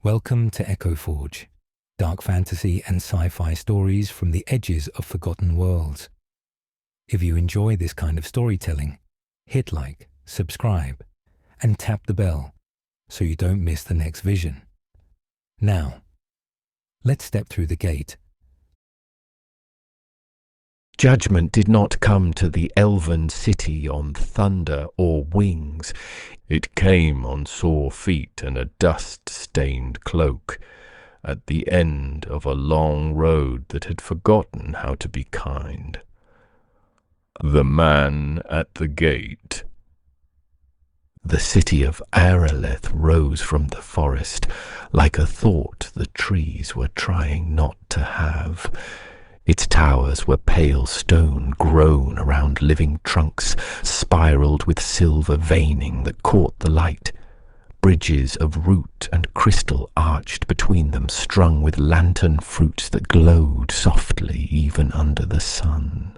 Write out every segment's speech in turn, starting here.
Welcome to Echo Forge, dark fantasy and sci-fi stories from the edges of forgotten worlds. If you enjoy this kind of storytelling, hit like, subscribe, and tap the bell so you don't miss the next vision. Now, let's step through the gate. Judgment did not come to the elven city on thunder or wings. It came on sore feet and a dust-stained cloak, at the end of a long road that had forgotten how to be kind. The man at the gate. The city of Aeraleth rose from the forest, like a thought the trees were trying not to have. Its towers were pale stone grown around living trunks, spiraled with silver veining that caught the light. Bridges of root and crystal arched between them, strung with lantern fruits that glowed softly even under the sun.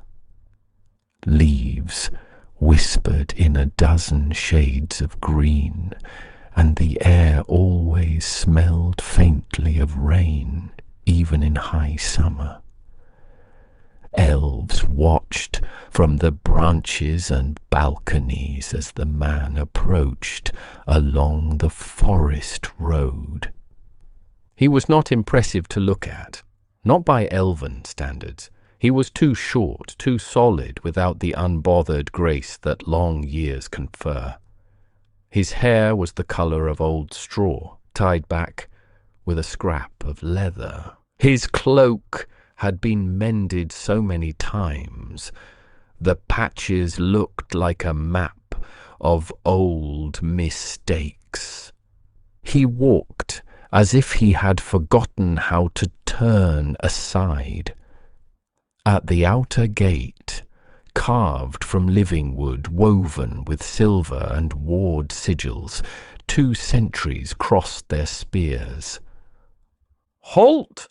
Leaves whispered in a dozen shades of green, and the air always smelled faintly of rain, even in high summer. Elves watched from the branches and balconies as the man approached along the forest road. He was not impressive to look at, not by elven standards. He was too short, too solid, without the unbothered grace that long years confer. His hair was the colour of old straw, tied back with a scrap of leather. His cloak had been mended so many times, the patches looked like a map of old mistakes. He walked as if he had forgotten how to turn aside. At the outer gate, carved from living wood, woven with silver and ward sigils, 2 sentries crossed their spears. "Halt!"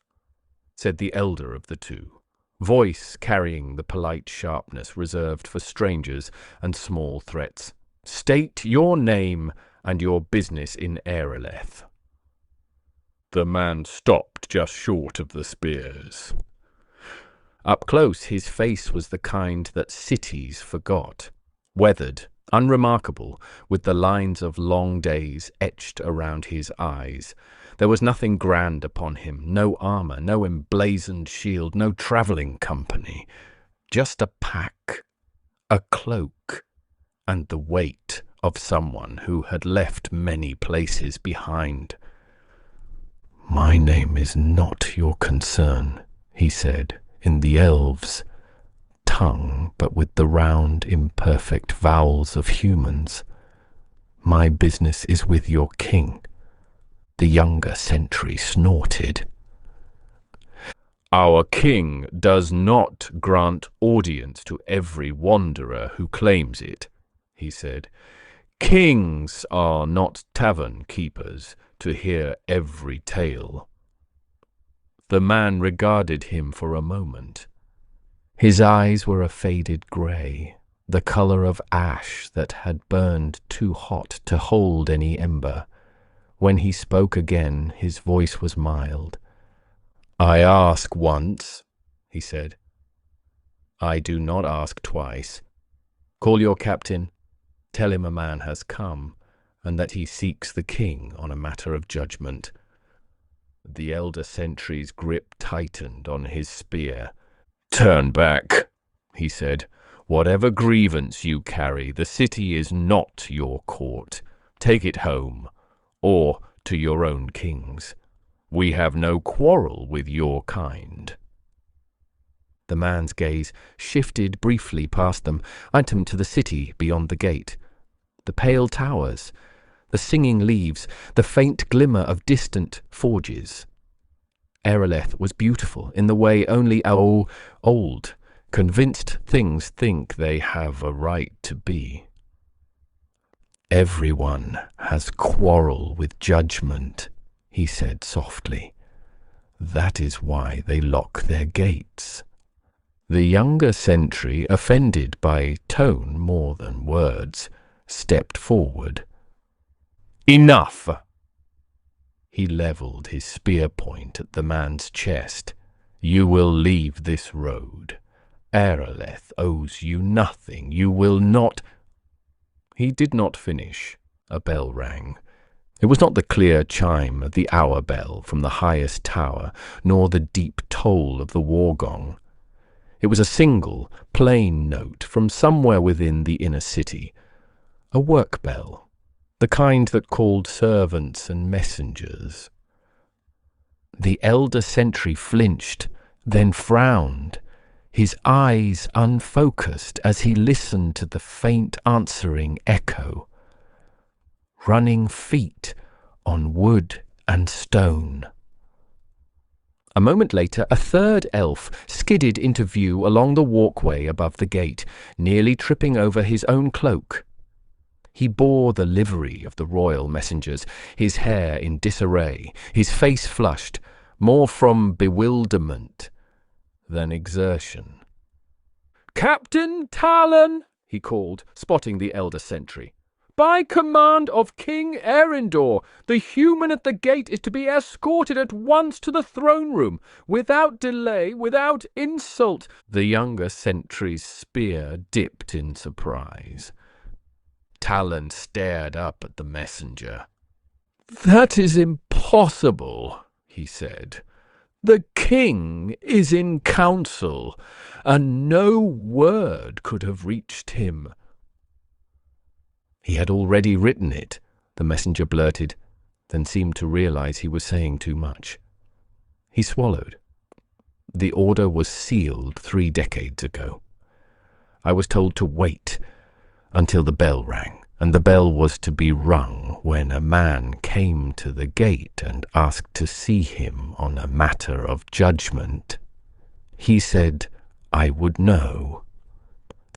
said the elder of the two, voice carrying the polite sharpness reserved for strangers and small threats. "State your name and your business in Aeraleth." The man stopped just short of the spears. Up close, his face was the kind that cities forgot, weathered, unremarkable, with the lines of long days etched around his eyes. There was nothing grand upon him, no armour, no emblazoned shield, no travelling company. Just a pack, a cloak, and the weight of someone who had left many places behind. "My name is not your concern," he said, in the elves' tongue, but with the round, imperfect vowels of humans. "My business is with your king." The younger sentry snorted. "Our king does not grant audience to every wanderer who claims it," he said. "Kings are not tavern keepers to hear every tale." The man regarded him for a moment. His eyes were a faded grey, the colour of ash that had burned too hot to hold any ember. When he spoke again, his voice was mild. "I ask once," he said. "I do not ask twice. Call your captain, tell him a man has come, and that he seeks the king on a matter of judgment." The elder sentry's grip tightened on his spear. "Turn back," he said. "Whatever grievance you carry, the city is not your court. Take it home, or to your own kings. We have no quarrel with your kind." The man's gaze shifted briefly past them, item to the city beyond the gate. The pale towers, the singing leaves, the faint glimmer of distant forges. Aeraleth was beautiful in the way only our old, convinced things think they have a right to be. "Everyone has quarrel with judgment," he said softly. "That is why they lock their gates." The younger sentry, offended by tone more than words, stepped forward. "Enough!" He levelled his spear point at the man's chest. "You will leave this road. Aeraleth owes you nothing. You will not—" He did not finish. A bell rang. It was not the clear chime of the hour bell from the highest tower, nor the deep toll of the war gong. It was a single, plain note from somewhere within the inner city, a work bell, the kind that called servants and messengers. The elder sentry flinched, then frowned, his eyes unfocused as he listened to the faint answering echo. Running feet on wood and stone. A moment later, a third elf skidded into view along the walkway above the gate, nearly tripping over his own cloak. He bore the livery of the royal messengers, his hair in disarray, his face flushed, more from bewilderment than exertion. "Captain Talon," he called, spotting the elder sentry. "By command of King Erindor, the human at the gate is to be escorted at once to the throne room, without delay, without insult." The younger sentry's spear dipped in surprise. Talon stared up at the messenger. "That is impossible," he said. "The king is in council, and no word could have reached him." "He had already written it," the messenger blurted, then seemed to realize he was saying too much. He swallowed. "The order was sealed 3 decades ago. I was told to wait until the bell rang, and the bell was to be rung when a man came to the gate and asked to see him on a matter of judgment. He said I would know.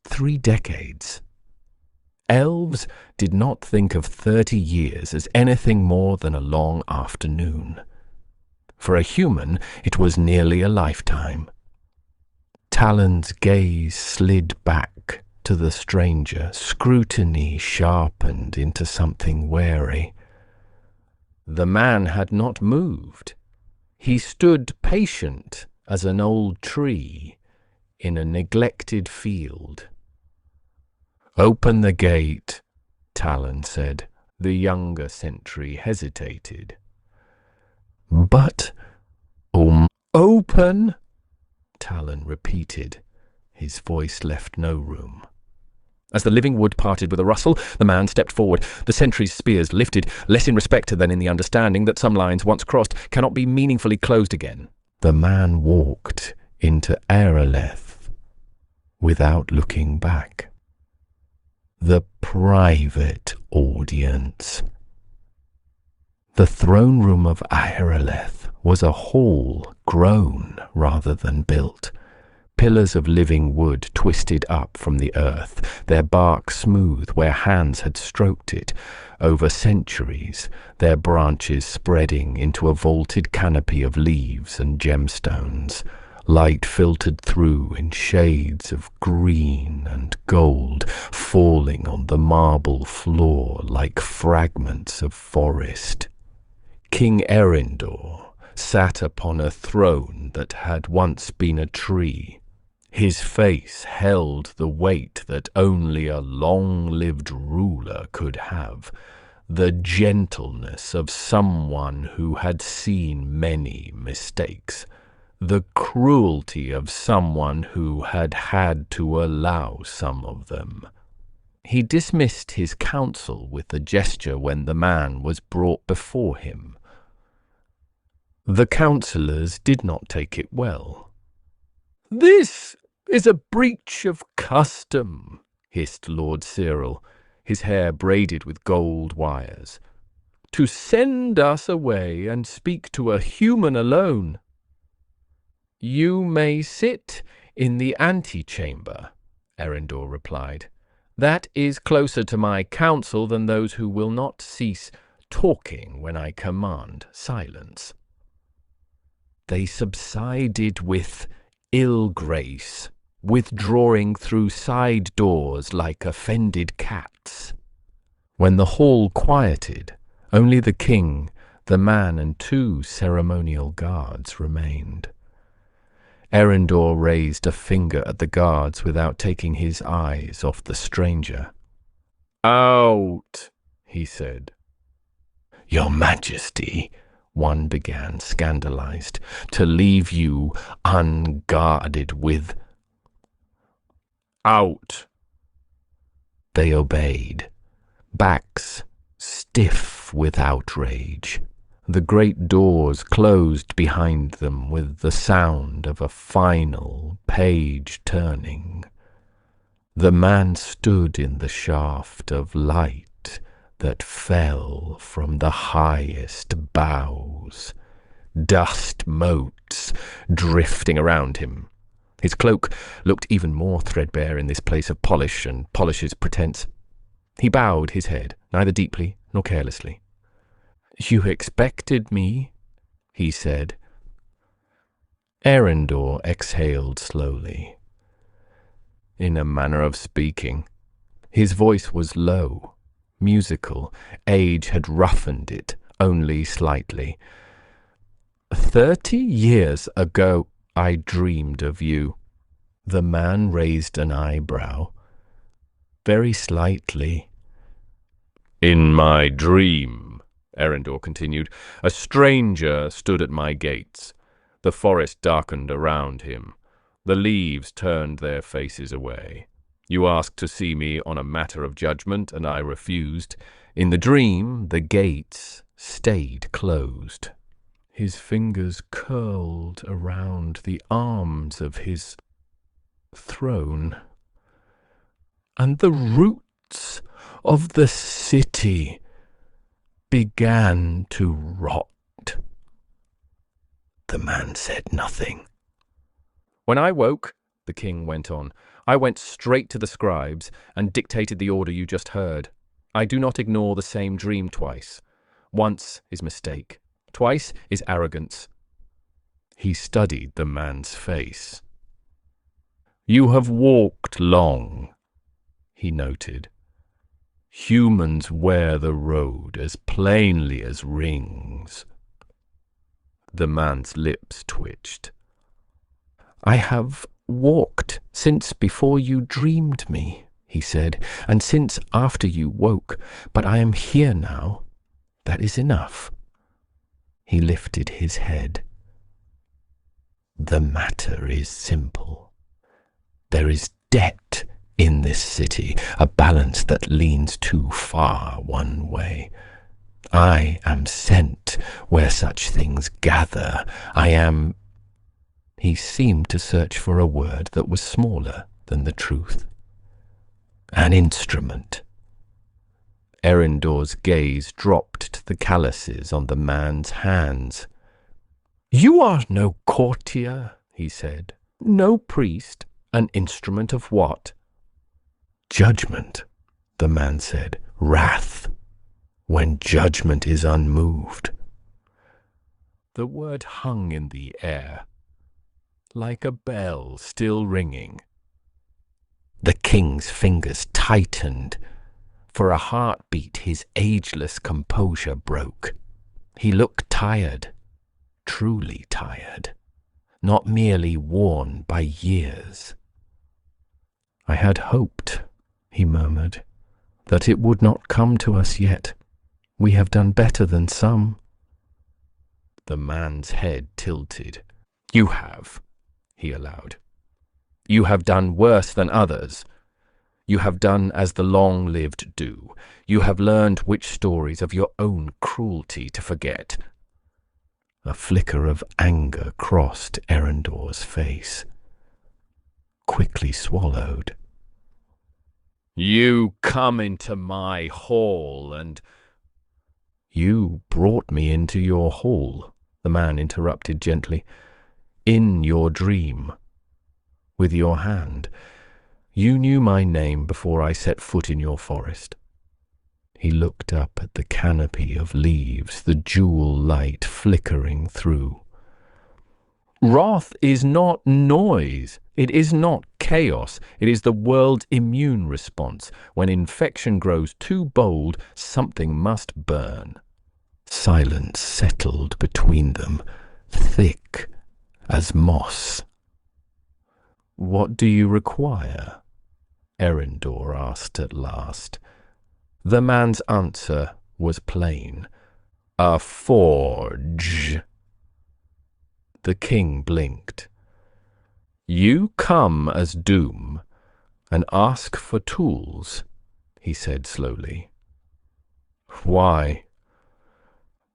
3 decades. Elves did not think of 30 years as anything more than a long afternoon. For a human, it was nearly a lifetime. Talon's gaze slid back to the stranger, scrutiny sharpened into something wary. The man had not moved. He stood patient as an old tree in a neglected field. "Open the gate," Talon said. The younger sentry hesitated. "But, open," Talon repeated. His voice left no room. As the living wood parted with a rustle, the man stepped forward. The sentry's spears lifted, less in respect than in the understanding that some lines once crossed cannot be meaningfully closed again. The man walked into Aeraleth without looking back. The private audience. The throne room of Aeraleth was a hall grown rather than built. Pillars of living wood twisted up from the earth, their bark smooth where hands had stroked it, over centuries, their branches spreading into a vaulted canopy of leaves and gemstones. Light filtered through in shades of green and gold, falling on the marble floor like fragments of forest. King Erindor sat upon a throne that had once been a tree. His face held the weight that only a long-lived ruler could have, the gentleness of someone who had seen many mistakes, the cruelty of someone who had had to allow some of them. He dismissed his counsel with a gesture when the man was brought before him. The councillors did not take it well. "This is a breach of custom," hissed Lord Cyril, his hair braided with gold wires. "To send us away and speak to a human alone." "You may sit in the antechamber," Erindor replied. "That is closer to my counsel than those who will not cease talking when I command silence." They subsided with ill grace, withdrawing through side doors like offended cats. When the hall quieted, only the king, The man and 2 ceremonial guards remained. Erendor raised a finger at the guards without taking his eyes off the stranger. "Out," he said. "Your Majesty," one began, scandalized, "to leave you unguarded with—" "Out." They obeyed, backs stiff with outrage. The great doors closed behind them with the sound of a final page turning. The man stood in the shaft of light that fell from the highest boughs, dust motes drifting around him. His cloak looked even more threadbare in this place of polish and polish's pretense. He bowed his head, neither deeply nor carelessly. "You expected me," he said. Erendor exhaled slowly. In a manner of speaking, his voice was low, musical. Age had roughened it only slightly. 30 years ago I dreamed of you." The man raised an eyebrow, very slightly. "In my dream," Erendor continued, "a stranger stood at my gates. The forest darkened around him. The leaves turned their faces away. You asked to see me on a matter of judgment, and I refused. In the dream, the gates stayed closed." His fingers curled around the arms of his throne. "And the roots of the city began to rot." The man said nothing. "When I woke," the king went on, "I went straight to the scribes and dictated the order you just heard. I do not ignore the same dream twice. Once is mistake. Twice is arrogance." He studied the man's face. "You have walked long," he noted. "Humans wear the road as plainly as rings." The man's lips twitched. "I have walked since before you dreamed me," he said, "and since after you woke, but I am here now. That is enough." He lifted his head. "The matter is simple. There is debt in this city, a balance that leans too far one way. I am sent where such things gather. I am—" He seemed to search for a word that was smaller than the truth. "An instrument." Erendor's gaze dropped to the calluses on the man's hands. "You are no courtier," he said. "No priest. An instrument of what?" "Judgment," the man said. "Wrath. When judgment is unmoved." The word hung in the air, like a bell still ringing. The king's fingers tightened. For a heartbeat, his ageless composure broke. He looked tired, truly tired, not merely worn by years. "I had hoped," he murmured, "that it would not come to us yet. We have done better than some." The man's head tilted. "You have," he allowed. "You have done worse than others. You have done as the long-lived do. You have learned which stories of your own cruelty to forget." A flicker of anger crossed Erendor's face, quickly swallowed. "You come into my hall and—" "You brought me into your hall," the man interrupted gently. "In your dream. With your hand. You knew my name before I set foot in your forest." He looked up at the canopy of leaves, the jewel light flickering through. "Wrath is not noise. It is not chaos. It is the world's immune response. When infection grows too bold, something must burn. Silence settled between them, thick as moss. "What do you require?" Erindor asked at last. The man's answer was plain. "A forge." The king blinked. "You come as Doom and ask for tools," he said slowly. "Why?"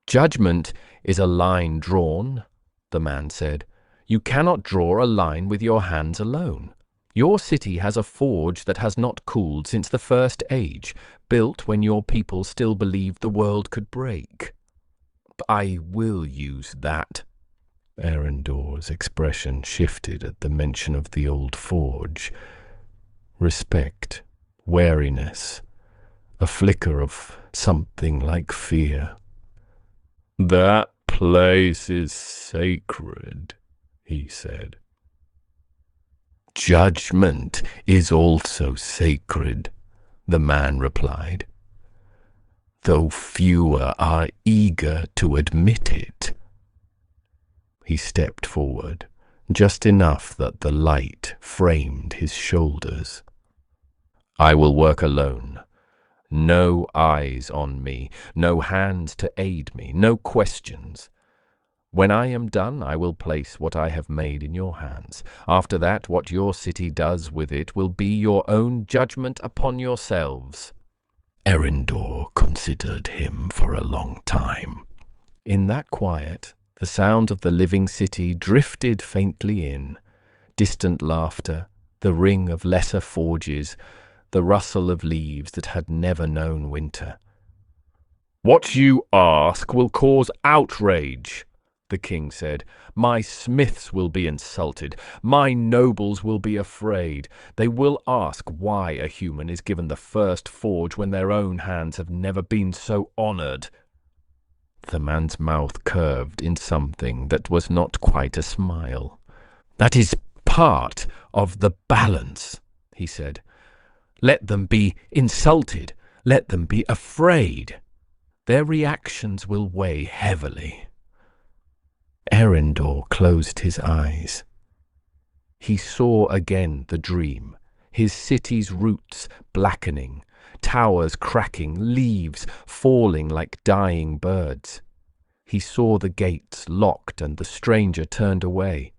"Judgment is a line drawn," the man said. "You cannot draw a line with your hands alone. Your city has a forge that has not cooled since the First Age, built when your people still believed the world could break." "I will use that." Erindor's expression shifted at the mention of the old forge. Respect, wariness, a flicker of something like fear. "That place is sacred," he said. "Judgment is also sacred," the man replied, "though fewer are eager to admit it." He stepped forward, just enough that the light framed his shoulders. "I will work alone. No eyes on me, no hands to aid me, no questions. When I am done, I will place what I have made in your hands. After that, what your city does with it will be your own judgment upon yourselves." Erindor considered him for a long time. In that quiet, the sound of the living city drifted faintly in, distant laughter, the ring of lesser forges, the rustle of leaves that had never known winter. "What you ask will cause outrage," the king said. "My smiths will be insulted. My nobles will be afraid. They will ask why a human is given the first forge when their own hands have never been so honored." The man's mouth curved in something that was not quite a smile. "That is part of the balance," he said. "Let them be insulted. Let them be afraid. Their reactions will weigh heavily." Erindor closed his eyes. He saw again the dream, his city's roots blackening, towers cracking, leaves falling like dying birds. He saw the gates locked and the stranger turned away.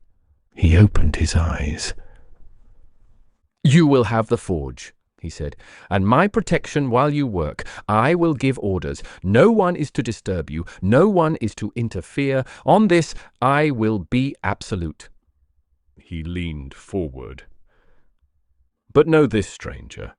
He opened his eyes. "You will have the forge," he said, "and my protection while you work. I will give orders. No one is to disturb you. No one is to interfere. On this, I will be absolute." He leaned forward. "But know this, stranger.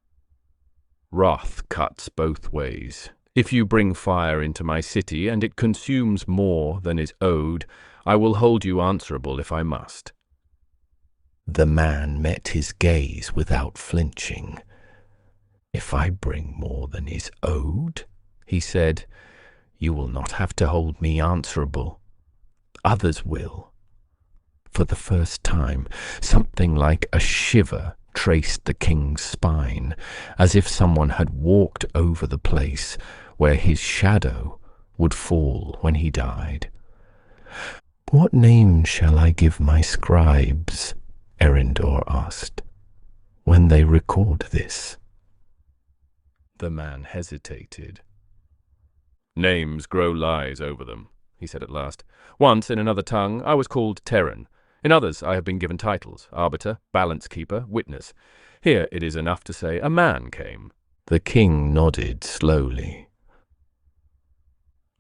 Wrath cuts both ways. If you bring fire into my city and it consumes more than is owed, I will hold you answerable if I must." The man met his gaze without flinching. "If I bring more than is owed," he said, "you will not have to hold me answerable. Others will." For the first time, something like a shiver traced the king's spine, as if someone had walked over the place where his shadow would fall when he died. "What name shall I give my scribes," Erindor asked, "when they record this?" The man hesitated. "Names grow lies over them," he said at last. "Once, in another tongue, I was called Terran. In others I have been given titles: arbiter, balance keeper, witness. Here it is enough to say a man came." The king nodded slowly.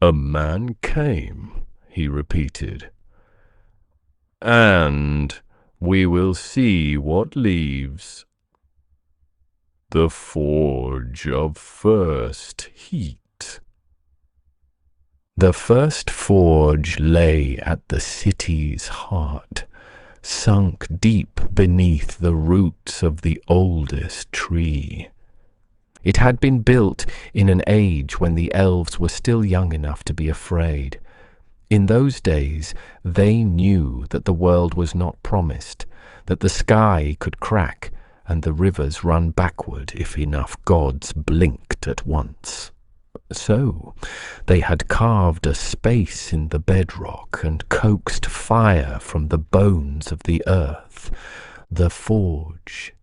"A man came," he repeated. "And we will see what leaves. The forge of first heat." The first forge lay at the city's heart, sunk deep beneath the roots of the oldest tree. It had been built in an age when the elves were still young enough to be afraid. In those days, they knew that the world was not promised, that the sky could crack and the rivers run backward if enough gods blinked at once. So they had carved a space in the bedrock and coaxed fire from the bones of the earth. The forge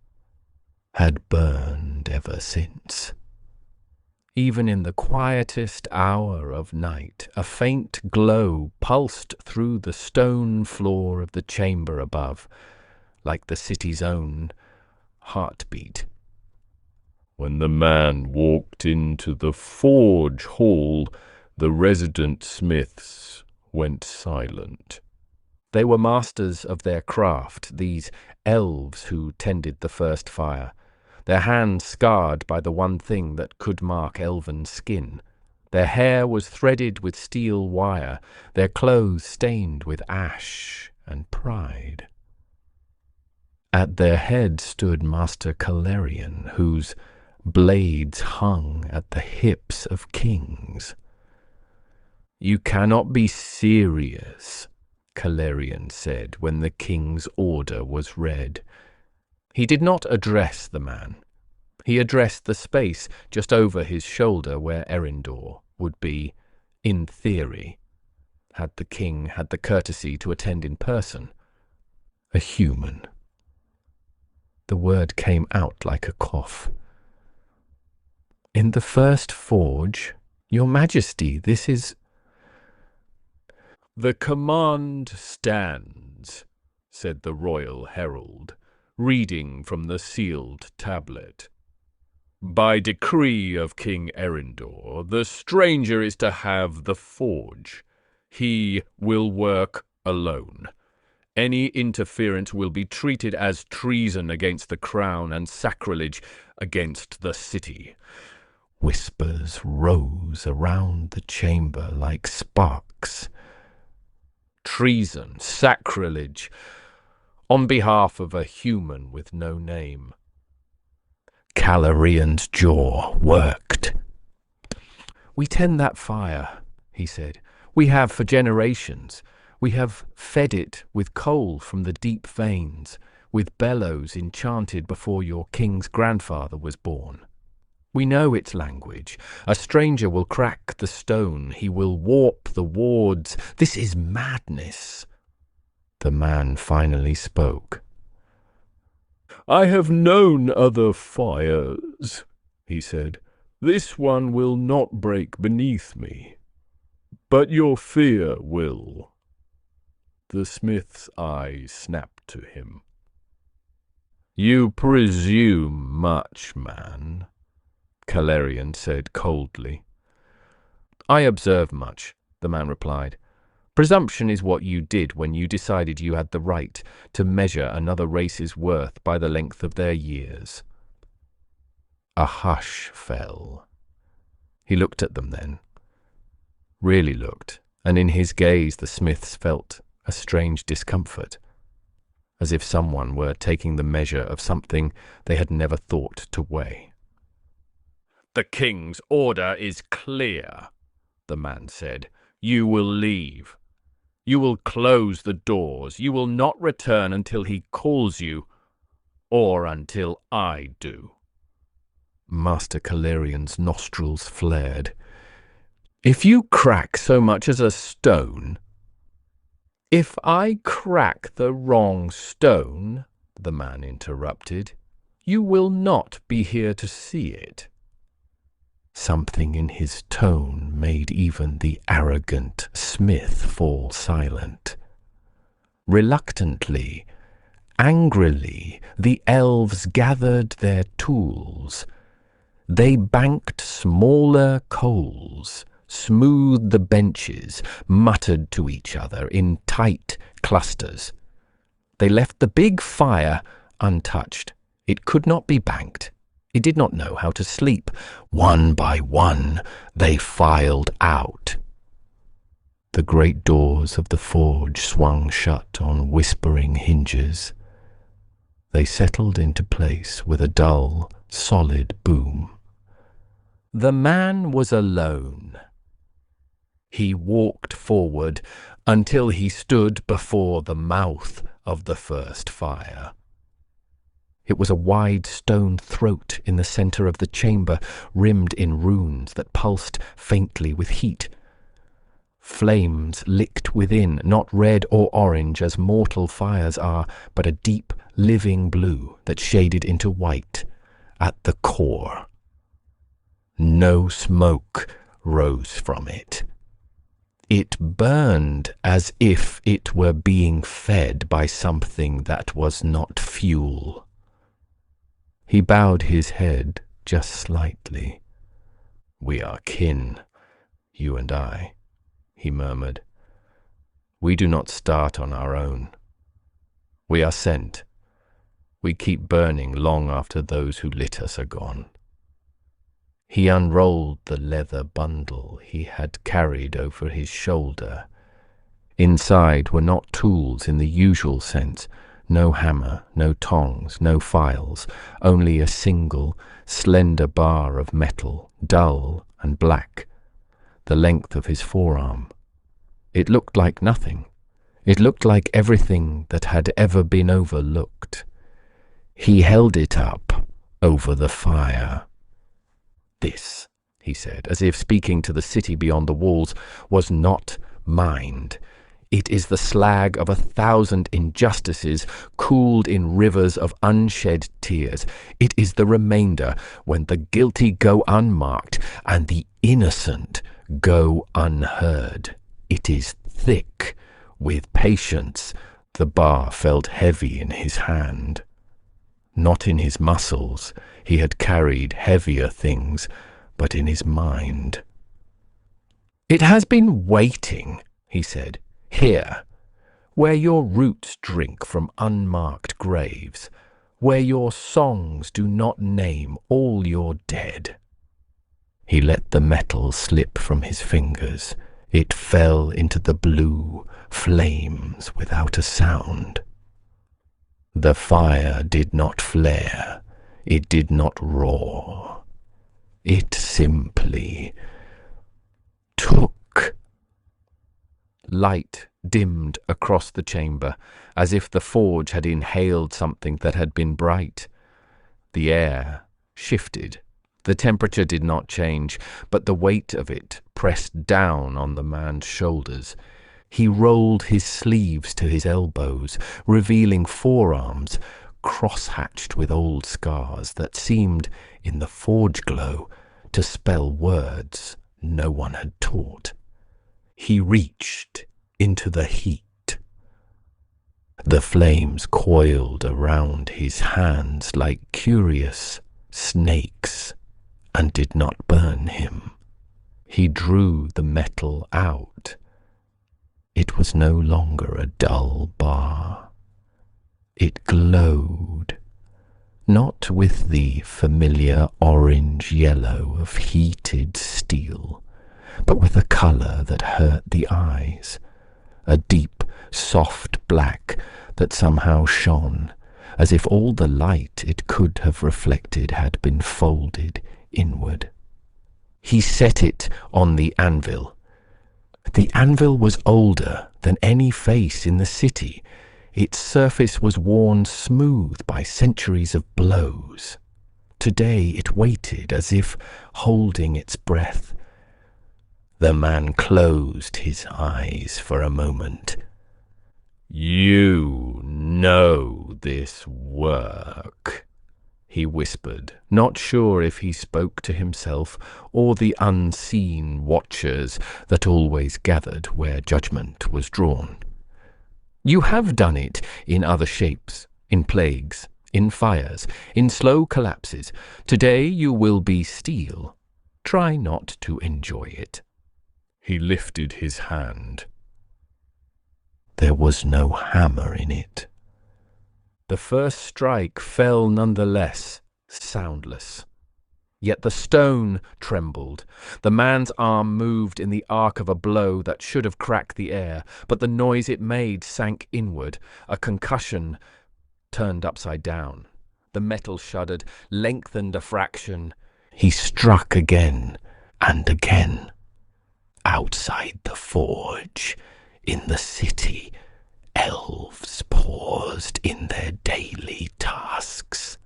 had burned ever since. Even in the quietest hour of night, a faint glow pulsed through the stone floor of the chamber above, like the city's own heartbeat. When the man walked into the forge hall, the resident smiths went silent. They were masters of their craft, these elves who tended the first fire, their hands scarred by the one thing that could mark elven skin. Their hair was threaded with steel wire, their clothes stained with ash and pride. At their head stood Master Calerian, whose blades hung at the hips of kings. "You cannot be serious," Calerian said when the king's order was read. He did not address the man. He addressed the space just over his shoulder where Erindor would be, in theory, had the king had the courtesy to attend in person. A human. The word came out like a cough. "In the first forge, Your Majesty, this is—" "The command stands," said the royal herald, reading from the sealed tablet. "By decree of King Erindor, the stranger is to have the forge. He will work alone. Any interference will be treated as treason against the crown and sacrilege against the city." Whispers rose around the chamber like sparks. Treason, sacrilege, on behalf of a human with no name. Calerian's jaw worked. "We tend that fire," he said. "We have for generations. We have fed it with coal from the deep veins, with bellows enchanted before your king's grandfather was born. We know its language. A stranger will crack the stone. He will warp the wards. This is madness." The man finally spoke. "I have known other fires," he said. "This one will not break beneath me. But your fear will." The smith's eyes snapped to him. "You presume much, man," Calerian said coldly. "I observe much," the man replied. "Presumption is what you did when you decided you had the right to measure another race's worth by the length of their years." A hush fell. He looked at them then. Really looked, and in his gaze the smiths felt a strange discomfort, as if someone were taking the measure of something they had never thought to weigh. "The king's order is clear," the man said. "You will leave. You will close the doors. You will not return until he calls you, or until I do." Master Calerian's nostrils flared. "If you crack so much as a stone—" "If I crack the wrong stone," the man interrupted, "you will not be here to see it." Something in his tone made even the arrogant smith fall silent. Reluctantly, angrily, the elves gathered their tools. They banked smaller coals, smoothed the benches, muttered to each other in tight clusters. They left the big fire untouched. It could not be banked. It did not know how to sleep. One by one, they filed out. The great doors of the forge swung shut on whispering hinges. They settled into place with a dull, solid boom. The man was alone. He walked forward until he stood before the mouth of the first fire. It was a wide stone throat in the centre of the chamber, rimmed in runes that pulsed faintly with heat. Flames licked within, not red or orange as mortal fires are, but a deep, living blue that shaded into white at the core. No smoke rose from it. It burned as if it were being fed by something that was not fuel. He bowed his head just slightly. "We are kin, you and I," he murmured. "We do not start on our own. We are sent. We keep burning long after those who lit us are gone." He unrolled the leather bundle he had carried over his shoulder. Inside were not tools in the usual sense, no hammer, no tongs, no files, only a single, slender bar of metal, dull and black, the length of his forearm. It looked like nothing. It looked like everything that had ever been overlooked. He held it up over the fire. "This," he said, as if speaking to the city beyond the walls, "was not mined. It is the slag of 1,000 injustices cooled in rivers of unshed tears. It is the remainder when the guilty go unmarked and the innocent go unheard. It is thick with patience." The bar felt heavy in his hand. Not in his muscles. He had carried heavier things, but in his mind. "It has been waiting," he said, "here, where your roots drink from unmarked graves, where your songs do not name all your dead." He let the metal slip from his fingers. It fell into the blue flames without a sound. The fire did not flare. It did not roar. It simply took. Light dimmed across the chamber, as if the forge had inhaled something that had been bright. The air shifted. The temperature did not change, but the weight of it pressed down on the man's shoulders. He rolled his sleeves to his elbows, revealing forearms cross-hatched with old scars that seemed, in the forge glow, to spell words no one had taught. He reached into the heat. The flames coiled around his hands like curious snakes and did not burn him. He drew the metal out. It was no longer a dull bar. It glowed, not with the familiar orange-yellow of heated steel, but with a colour that hurt the eyes, a deep, soft black that somehow shone, as if all the light it could have reflected had been folded inward. He set it on the anvil. The anvil was older than any face in the city. Its surface was worn smooth by centuries of blows. Today it waited as if holding its breath. The man closed his eyes for a moment. "You know this work," he whispered, not sure if he spoke to himself or the unseen watchers that always gathered where judgment was drawn. "You have done it in other shapes, in plagues, in fires, in slow collapses. Today you will be steel. Try not to enjoy it." He lifted his hand. There was no hammer in it. The first strike fell nonetheless, soundless. Yet the stone trembled. The man's arm moved in the arc of a blow that should have cracked the air, but the noise it made sank inward, a concussion turned upside down. The metal shuddered, lengthened a fraction. He struck again and again. Outside the forge, in the city, elves paused in their daily tasks.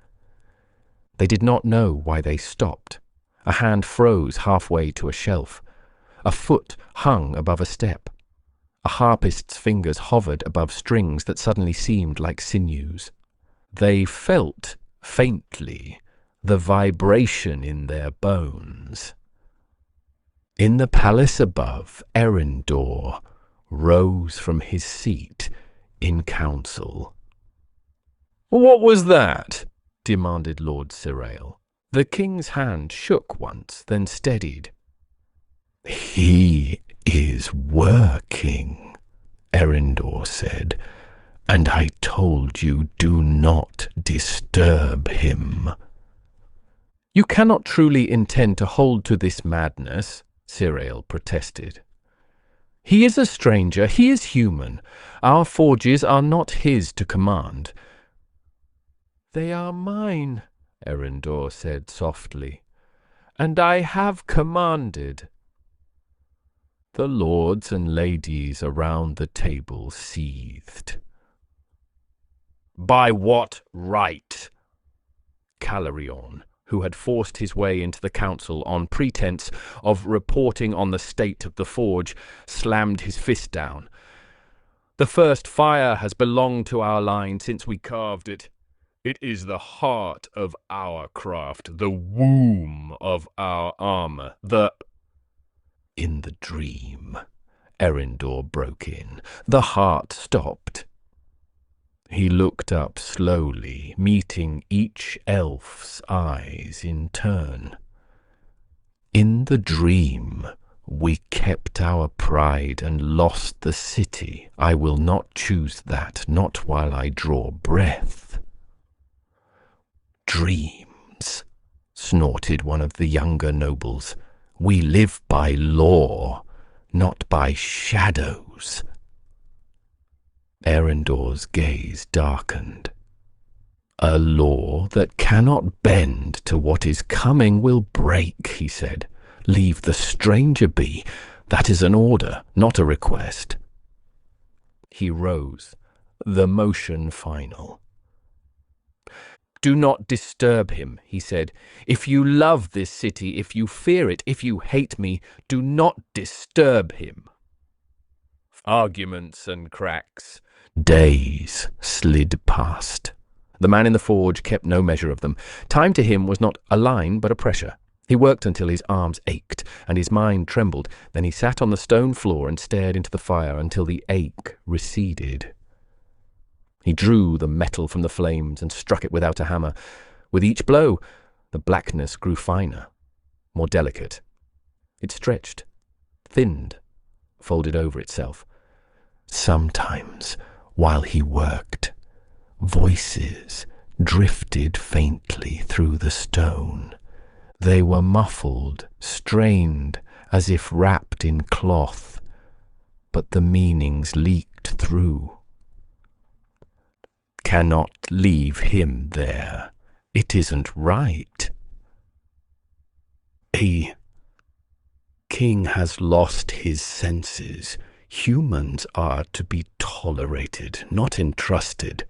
They did not know why they stopped. A hand froze halfway to a shelf. A foot hung above a step. A harpist's fingers hovered above strings that suddenly seemed like sinews. They felt, faintly, the vibration in their bones. In the palace above, Erendor rose from his seat in council. "What was that?" demanded Lord Cyrael. The king's hand shook once, then steadied. "He is working," Erendor said, "and I told you, do not disturb him." "You cannot truly intend to hold to this madness," Cyrael protested. "He is a stranger, he is human. Our forges are not his to command." "They are mine," Erendor said softly, "and I have commanded." The lords and ladies around the table seethed. "By what right?" Calarion, who had forced his way into the council on pretense of reporting on the state of the forge, slammed his fist down. "The first fire has belonged to our line since we carved it. It is the heart of our craft, the womb of our armor, In the dream, Erendor broke in. The heart stopped. He looked up slowly, meeting each elf's eyes in turn. "In the dream, we kept our pride and lost the city. I will not choose that, not while I draw breath." "Dreams," snorted one of the younger nobles. "We live by law, not by shadows." Erendor's gaze darkened. "A law that cannot bend to what is coming will break," he said. "Leave the stranger be. That is an order, not a request." He rose, the motion final. "Do not disturb him," he said. "If you love this city, if you fear it, if you hate me, do not disturb him." Arguments and cracks. Days slid past. The man in the forge kept no measure of them. Time to him was not a line, but a pressure. He worked until his arms ached and his mind trembled. Then he sat on the stone floor and stared into the fire until the ache receded. He drew the metal from the flames and struck it without a hammer. With each blow, the blackness grew finer, more delicate. It stretched, thinned, folded over itself. Sometimes, while he worked, voices drifted faintly through the stone. They were muffled, strained, as if wrapped in cloth, but the meanings leaked through. "Cannot leave him there. It isn't right. A king has lost his senses. Humans are to be tolerated, not entrusted."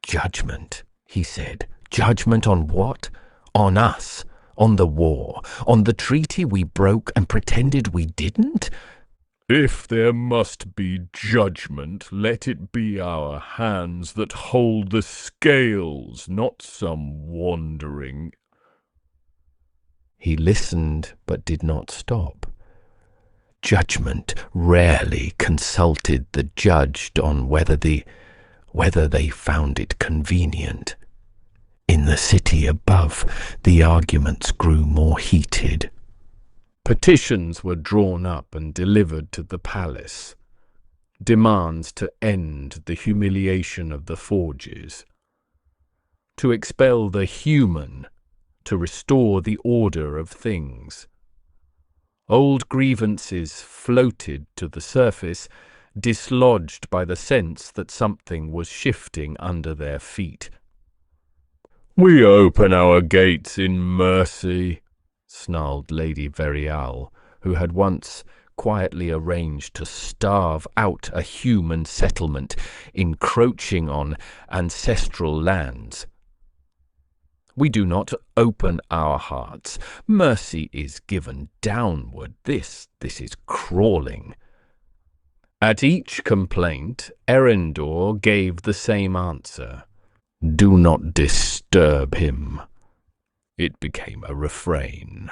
"Judgment," he said. "Judgment on what? On us, on the war, on the treaty we broke and pretended we didn't?" "If there must be judgment, let it be our hands that hold the scales, not some wandering." He listened but did not stop. Judgment rarely consulted the judged on whether they found it convenient. In the city above, the arguments grew more heated. Petitions were drawn up and delivered to the palace. Demands to end the humiliation of the forges, to expel the human, to restore the order of things. Old grievances floated to the surface, dislodged by the sense that something was shifting under their feet. "We open our gates in mercy," snarled Lady Verial, who had once quietly arranged to starve out a human settlement encroaching on ancestral lands. We do not open our hearts. Mercy is given downward. This is crawling. At each complaint, Erendor gave the same answer. Do not disturb him. It became a refrain.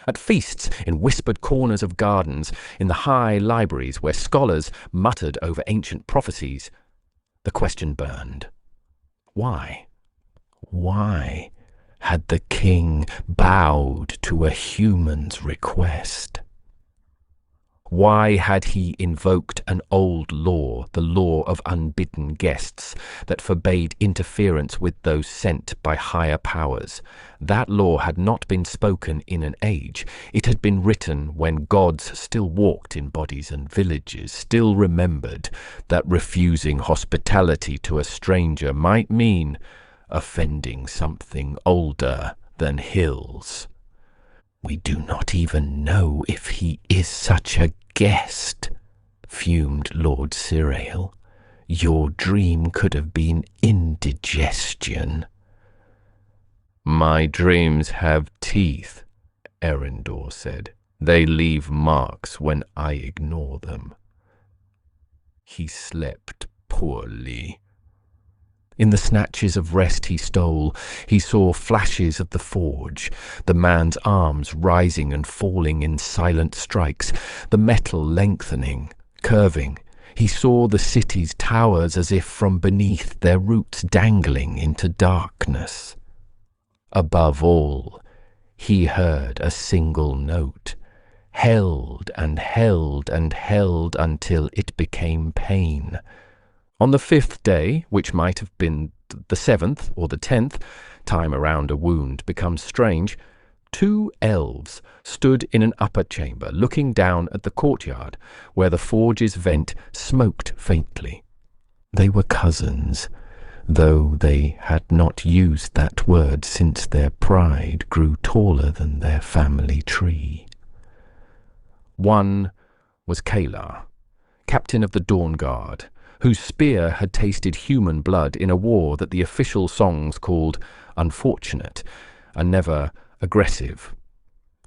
At feasts, in whispered corners of gardens, in the high libraries where scholars muttered over ancient prophecies, the question burned. Why? Why had the king bowed to a human's request? Why had he invoked an old law, the law of unbidden guests, that forbade interference with those sent by higher powers? That law had not been spoken in an age. It had been written when gods still walked in bodies and villages, still remembered that refusing hospitality to a stranger might mean offending something older than hills. We do not even know if he is such a guest, fumed Lord Cyril. Your dream could have been indigestion. My dreams have teeth, Erendor said. They leave marks when I ignore them. He slept poorly. In the snatches of rest he stole, he saw flashes of the forge, the man's arms rising and falling in silent strikes, the metal lengthening, curving. He saw the city's towers as if from beneath, their roots dangling into darkness. Above all, he heard a single note, held and held and held until it became pain. On the 5th day, which might have been the 7th or the 10th, time around a wound becomes strange, 2 elves stood in an upper chamber looking down at the courtyard where the forge's vent smoked faintly. They were cousins, though they had not used that word since their pride grew taller than their family tree. One was Kalar, captain of the Dawn Guard, whose spear had tasted human blood in a war that the official songs called unfortunate and never aggressive.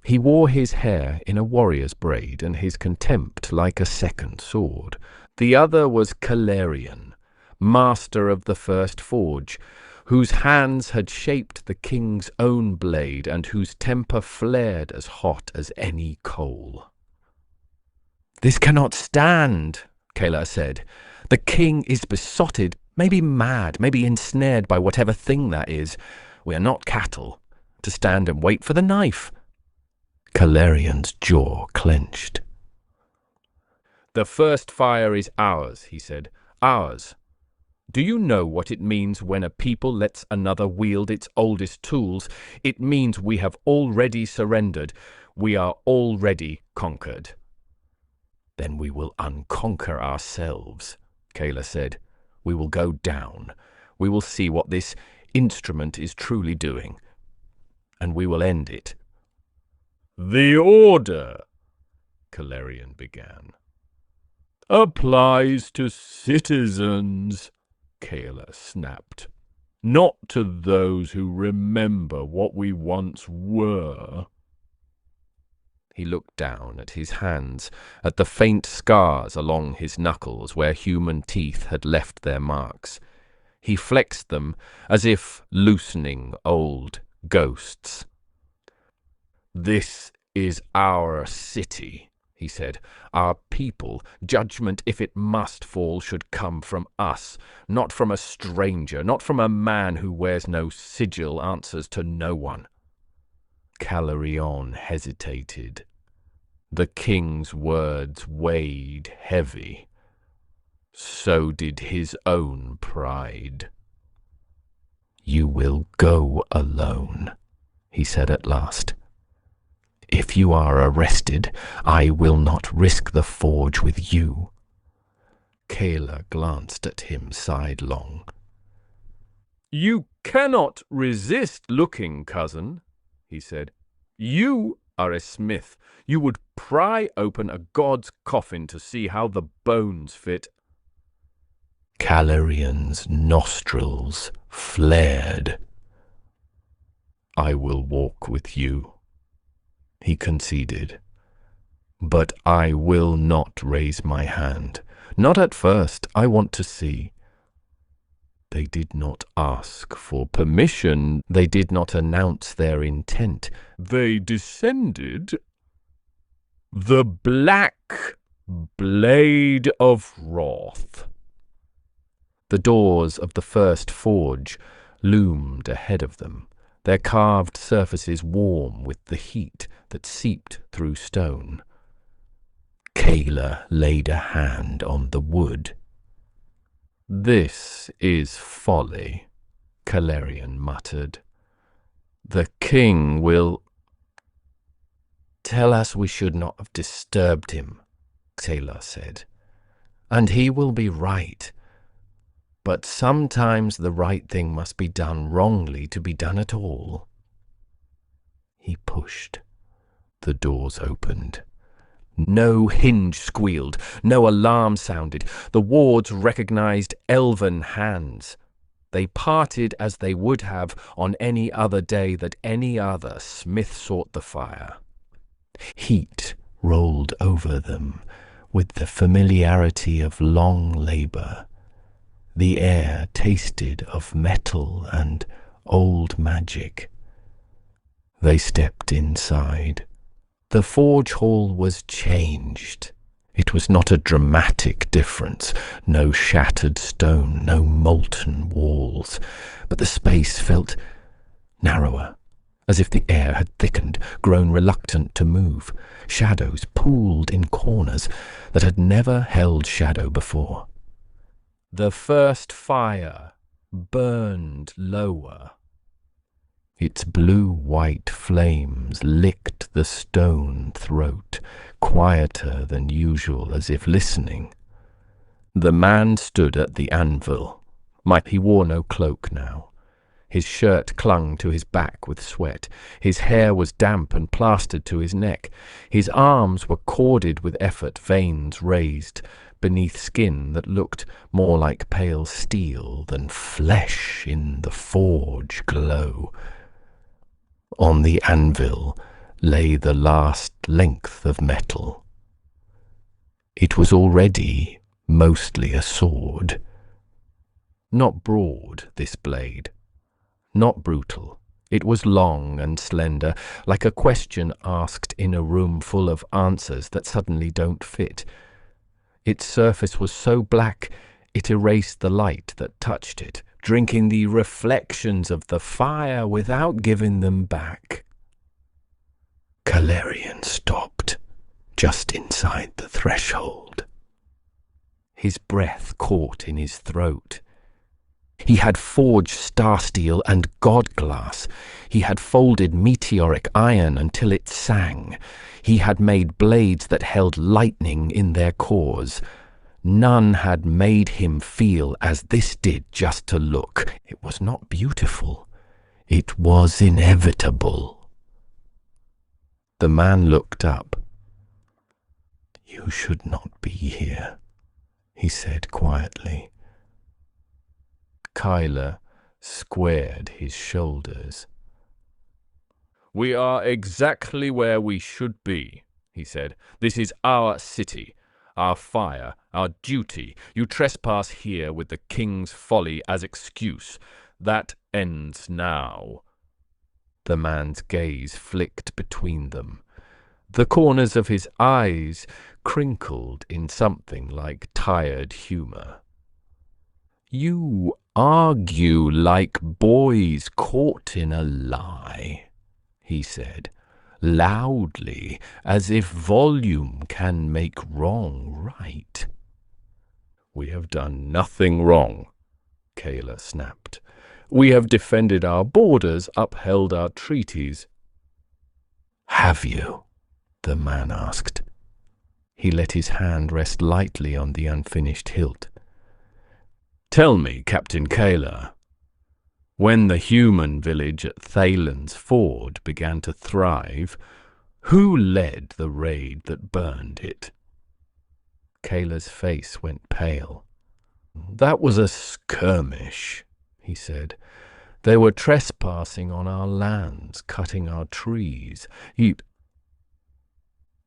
He wore his hair in a warrior's braid and his contempt like a second sword. The other was Calarian, master of the first forge, whose hands had shaped the king's own blade and whose temper flared as hot as any coal. This cannot stand, Kalar said. The king is besotted, maybe mad, maybe ensnared by whatever thing that is. We are not cattle, to stand and wait for the knife. Calarian's jaw clenched. The first fire is ours, he said. Ours. Do you know what it means when a people lets another wield its oldest tools? It means we have already surrendered. We are already conquered. Then we will unconquer ourselves, Kalar said. We will go down. We will see what this instrument is truly doing. And we will end it. The order, Calarian began, applies to citizens, Kalar snapped. Not to those who remember what we once were. He looked down at his hands, at the faint scars along his knuckles where human teeth had left their marks. He flexed them as if loosening old ghosts. This is our city, he said. Our people. Judgment, if it must fall, should come from us, not from a stranger, not from a man who wears no sigil, answers to no one. Calarion hesitated. The king's words weighed heavy. So did his own pride. You will go alone, he said at last. If you are arrested, I will not risk the forge with you. Kalar glanced at him sidelong. You cannot resist looking, cousin, he said. You are a smith. You would pry open a god's coffin to see how the bones fit. Calarian's nostrils flared. I will walk with you, he conceded. But I will not raise my hand. Not at first. I want to see. They did not ask for permission. They did not announce their intent. They descended the black blade of wrath. The doors of the first forge loomed ahead of them, their carved surfaces warm with the heat that seeped through stone. Kayla laid a hand on the wood. "This is folly," Calerian muttered. "The king will—" "Tell us we should not have disturbed him," Taylor said. "And he will be right. But sometimes the right thing must be done wrongly to be done at all." He pushed. The doors opened. No hinge squealed, no alarm sounded. The wards recognized elven hands. They parted as they would have on any other day that any other smith sought the fire. Heat rolled over them with the familiarity of long labor. The air tasted of metal and old magic. They stepped inside. The forge hall was changed. It was not a dramatic difference, no shattered stone, no molten walls, but the space felt narrower, as if the air had thickened, grown reluctant to move. Shadows pooled in corners that had never held shadow before. The first fire burned lower. Its blue-white flames licked the stone throat, quieter than usual, as if listening. The man stood at the anvil. He wore no cloak now. His shirt clung to his back with sweat. His hair was damp and plastered to his neck. His arms were corded with effort, veins raised beneath skin that looked more like pale steel than flesh in the forge glow. On the anvil lay the last length of metal. It was already mostly a sword. Not broad, this blade. Not brutal. It was long and slender, like a question asked in a room full of answers that suddenly don't fit. Its surface was so black it erased the light that touched it, drinking the reflections of the fire without giving them back. Calerian stopped, just inside the threshold. His breath caught in his throat. He had forged star steel and god glass. He had folded meteoric iron until it sang. He had made blades that held lightning in their cores. None had made him feel as this did just to look. It was not beautiful. It was inevitable. The man looked up. "You should not be here," he said quietly. Kyler squared his shoulders. "We are exactly where we should be," he said. "This is our city, our fire, our duty. You trespass here with the king's folly as excuse. That ends now." The man's gaze flicked between them. The corners of his eyes crinkled in something like tired humor. "You argue like boys caught in a lie," he said, loudly, as if volume can make wrong right. "We have done nothing wrong," Kayla snapped. "We have defended our borders, upheld our treaties." "Have you?" the man asked. He let his hand rest lightly on the unfinished hilt. "Tell me, Captain Kayla, when the human village at Thalen's Ford began to thrive, who led the raid that burned it?" Kayla's face went pale. "That was a skirmish," he said. They were trespassing on our lands, cutting our trees.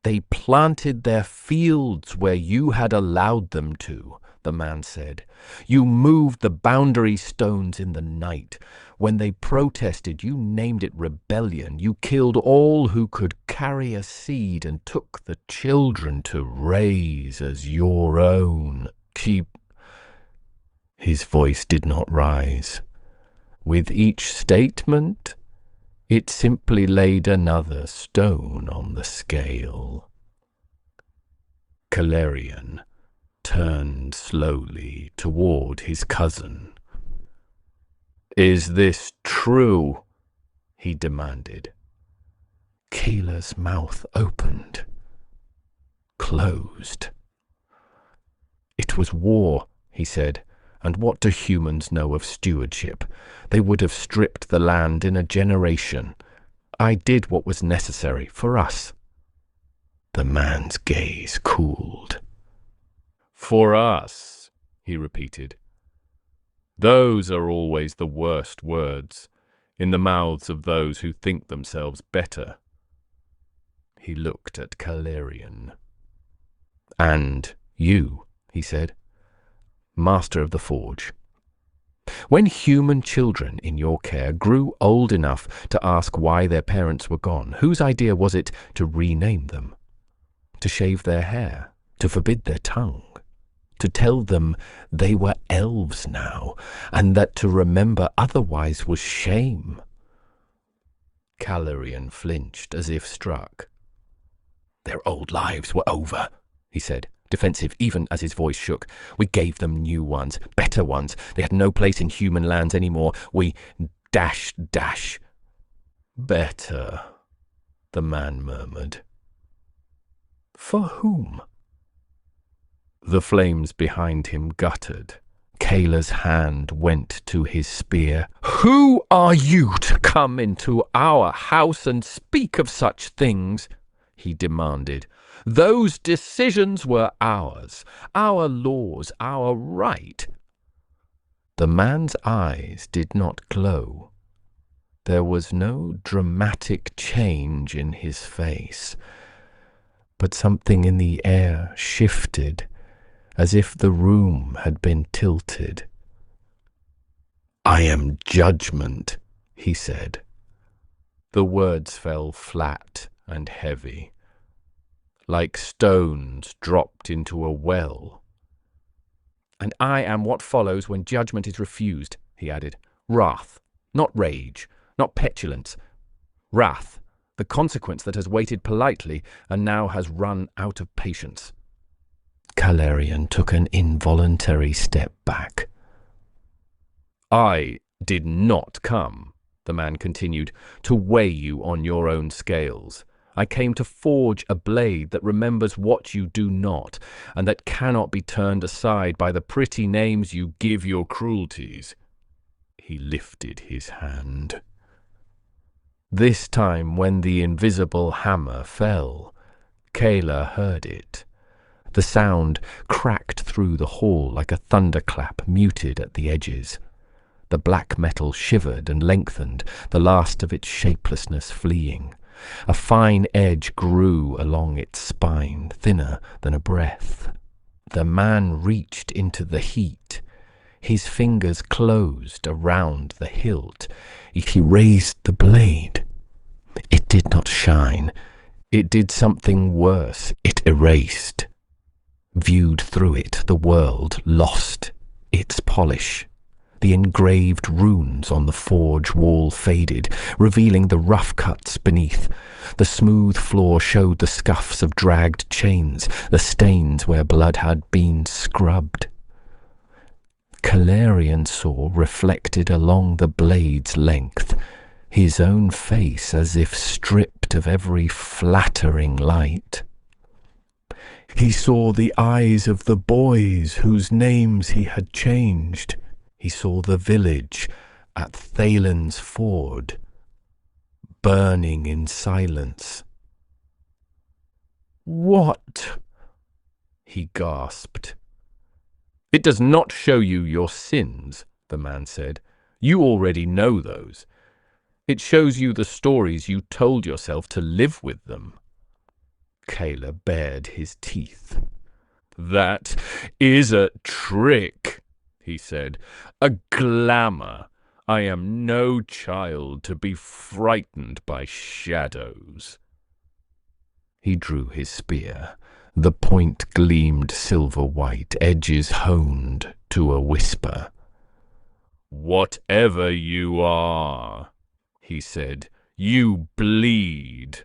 They planted their fields where you had allowed them to, the man said. You moved the boundary stones in the night. When they protested, you named it rebellion. You killed all who could carry a seed and took the children to raise as your own. His voice did not rise. With each statement, it simply laid another stone on the scale. Calerian turned slowly toward his cousin. "Is this true?" he demanded. Kayla's mouth opened, closed. "It was war," he said, "and what do humans know of stewardship? They would have stripped the land in a generation. I did what was necessary for us." The man's gaze cooled. "For us," he repeated. "Those are always the worst words, in the mouths of those who think themselves better." He looked at Calerian. "And you," he said, "master of the forge. When human children in your care grew old enough to ask why their parents were gone, whose idea was it to rename them? To shave their hair? To forbid their tongue? To tell them they were elves now, and that to remember otherwise was shame?" Calerian flinched as if struck. "Their old lives were over," he said, defensive even as his voice shook. "We gave them new ones, better ones. They had no place in human lands anymore. We dash. Better," the man murmured. "For whom?" The flames behind him guttered. Kayla's hand went to his spear. "Who are you to come into our house and speak of such things?" he demanded. "Those decisions were ours, our laws, our right." The man's eyes did not glow. There was no dramatic change in his face, but something in the air shifted, as if the room had been tilted. "I am judgment," he said. The words fell flat and heavy, like stones dropped into a well. "And I am what follows when judgment is refused," he added. "Wrath, not rage, not petulance. Wrath, the consequence that has waited politely and now has run out of patience." Calerian took an involuntary step back. "I did not come," the man continued, "to weigh you on your own scales. I came to forge a blade that remembers what you do not, and that cannot be turned aside by the pretty names you give your cruelties." He lifted his hand. This time, when the invisible hammer fell, Kayla heard it. The sound cracked through the hall like a thunderclap muted at the edges. The black metal shivered and lengthened, the last of its shapelessness fleeing. A fine edge grew along its spine, thinner than a breath. The man reached into the heat. His fingers closed around the hilt. He raised the blade. It did not shine. It did something worse. It erased. Viewed through it, the world lost its polish. The engraved runes on the forge wall faded, revealing the rough cuts beneath. The smooth floor showed the scuffs of dragged chains, the stains where blood had been scrubbed. Calerian saw reflected along the blade's length his own face as if stripped of every flattering light. He saw the eyes of the boys whose names he had changed. He saw the village at Thalen's Ford, burning in silence. "What?" he gasped. "It does not show you your sins," the man said. You already know those. It shows you the stories you told yourself to live with them. Kayla bared his teeth. That is a trick, he said. A glamour. I am no child to be frightened by shadows. He drew his spear. The point gleamed silver-white, edges honed to a whisper. Whatever you are, he said, you bleed.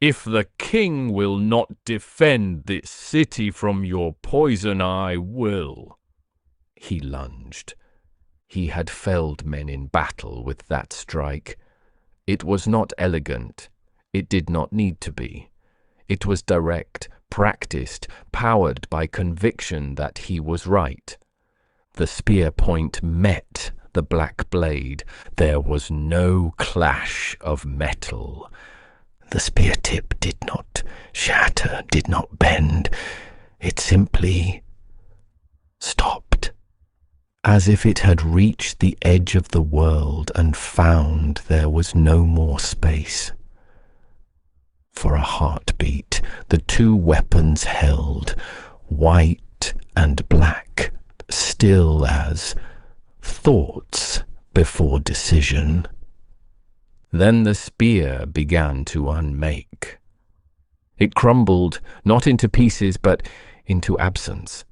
If the king will not defend this city from your poison, I will. He lunged. He had felled men in battle with that strike. It was not elegant. It did not need to be. It was direct, practiced, powered by conviction that he was right. The spear point met the black blade. There was no clash of metal. The spear tip did not shatter, did not bend. It simply stopped, as if it had reached the edge of the world and found there was no more space. For a heartbeat, the two weapons held, white and black, still as thoughts before decision. Then the spear began to unmake. It crumbled, not into pieces, but into absence.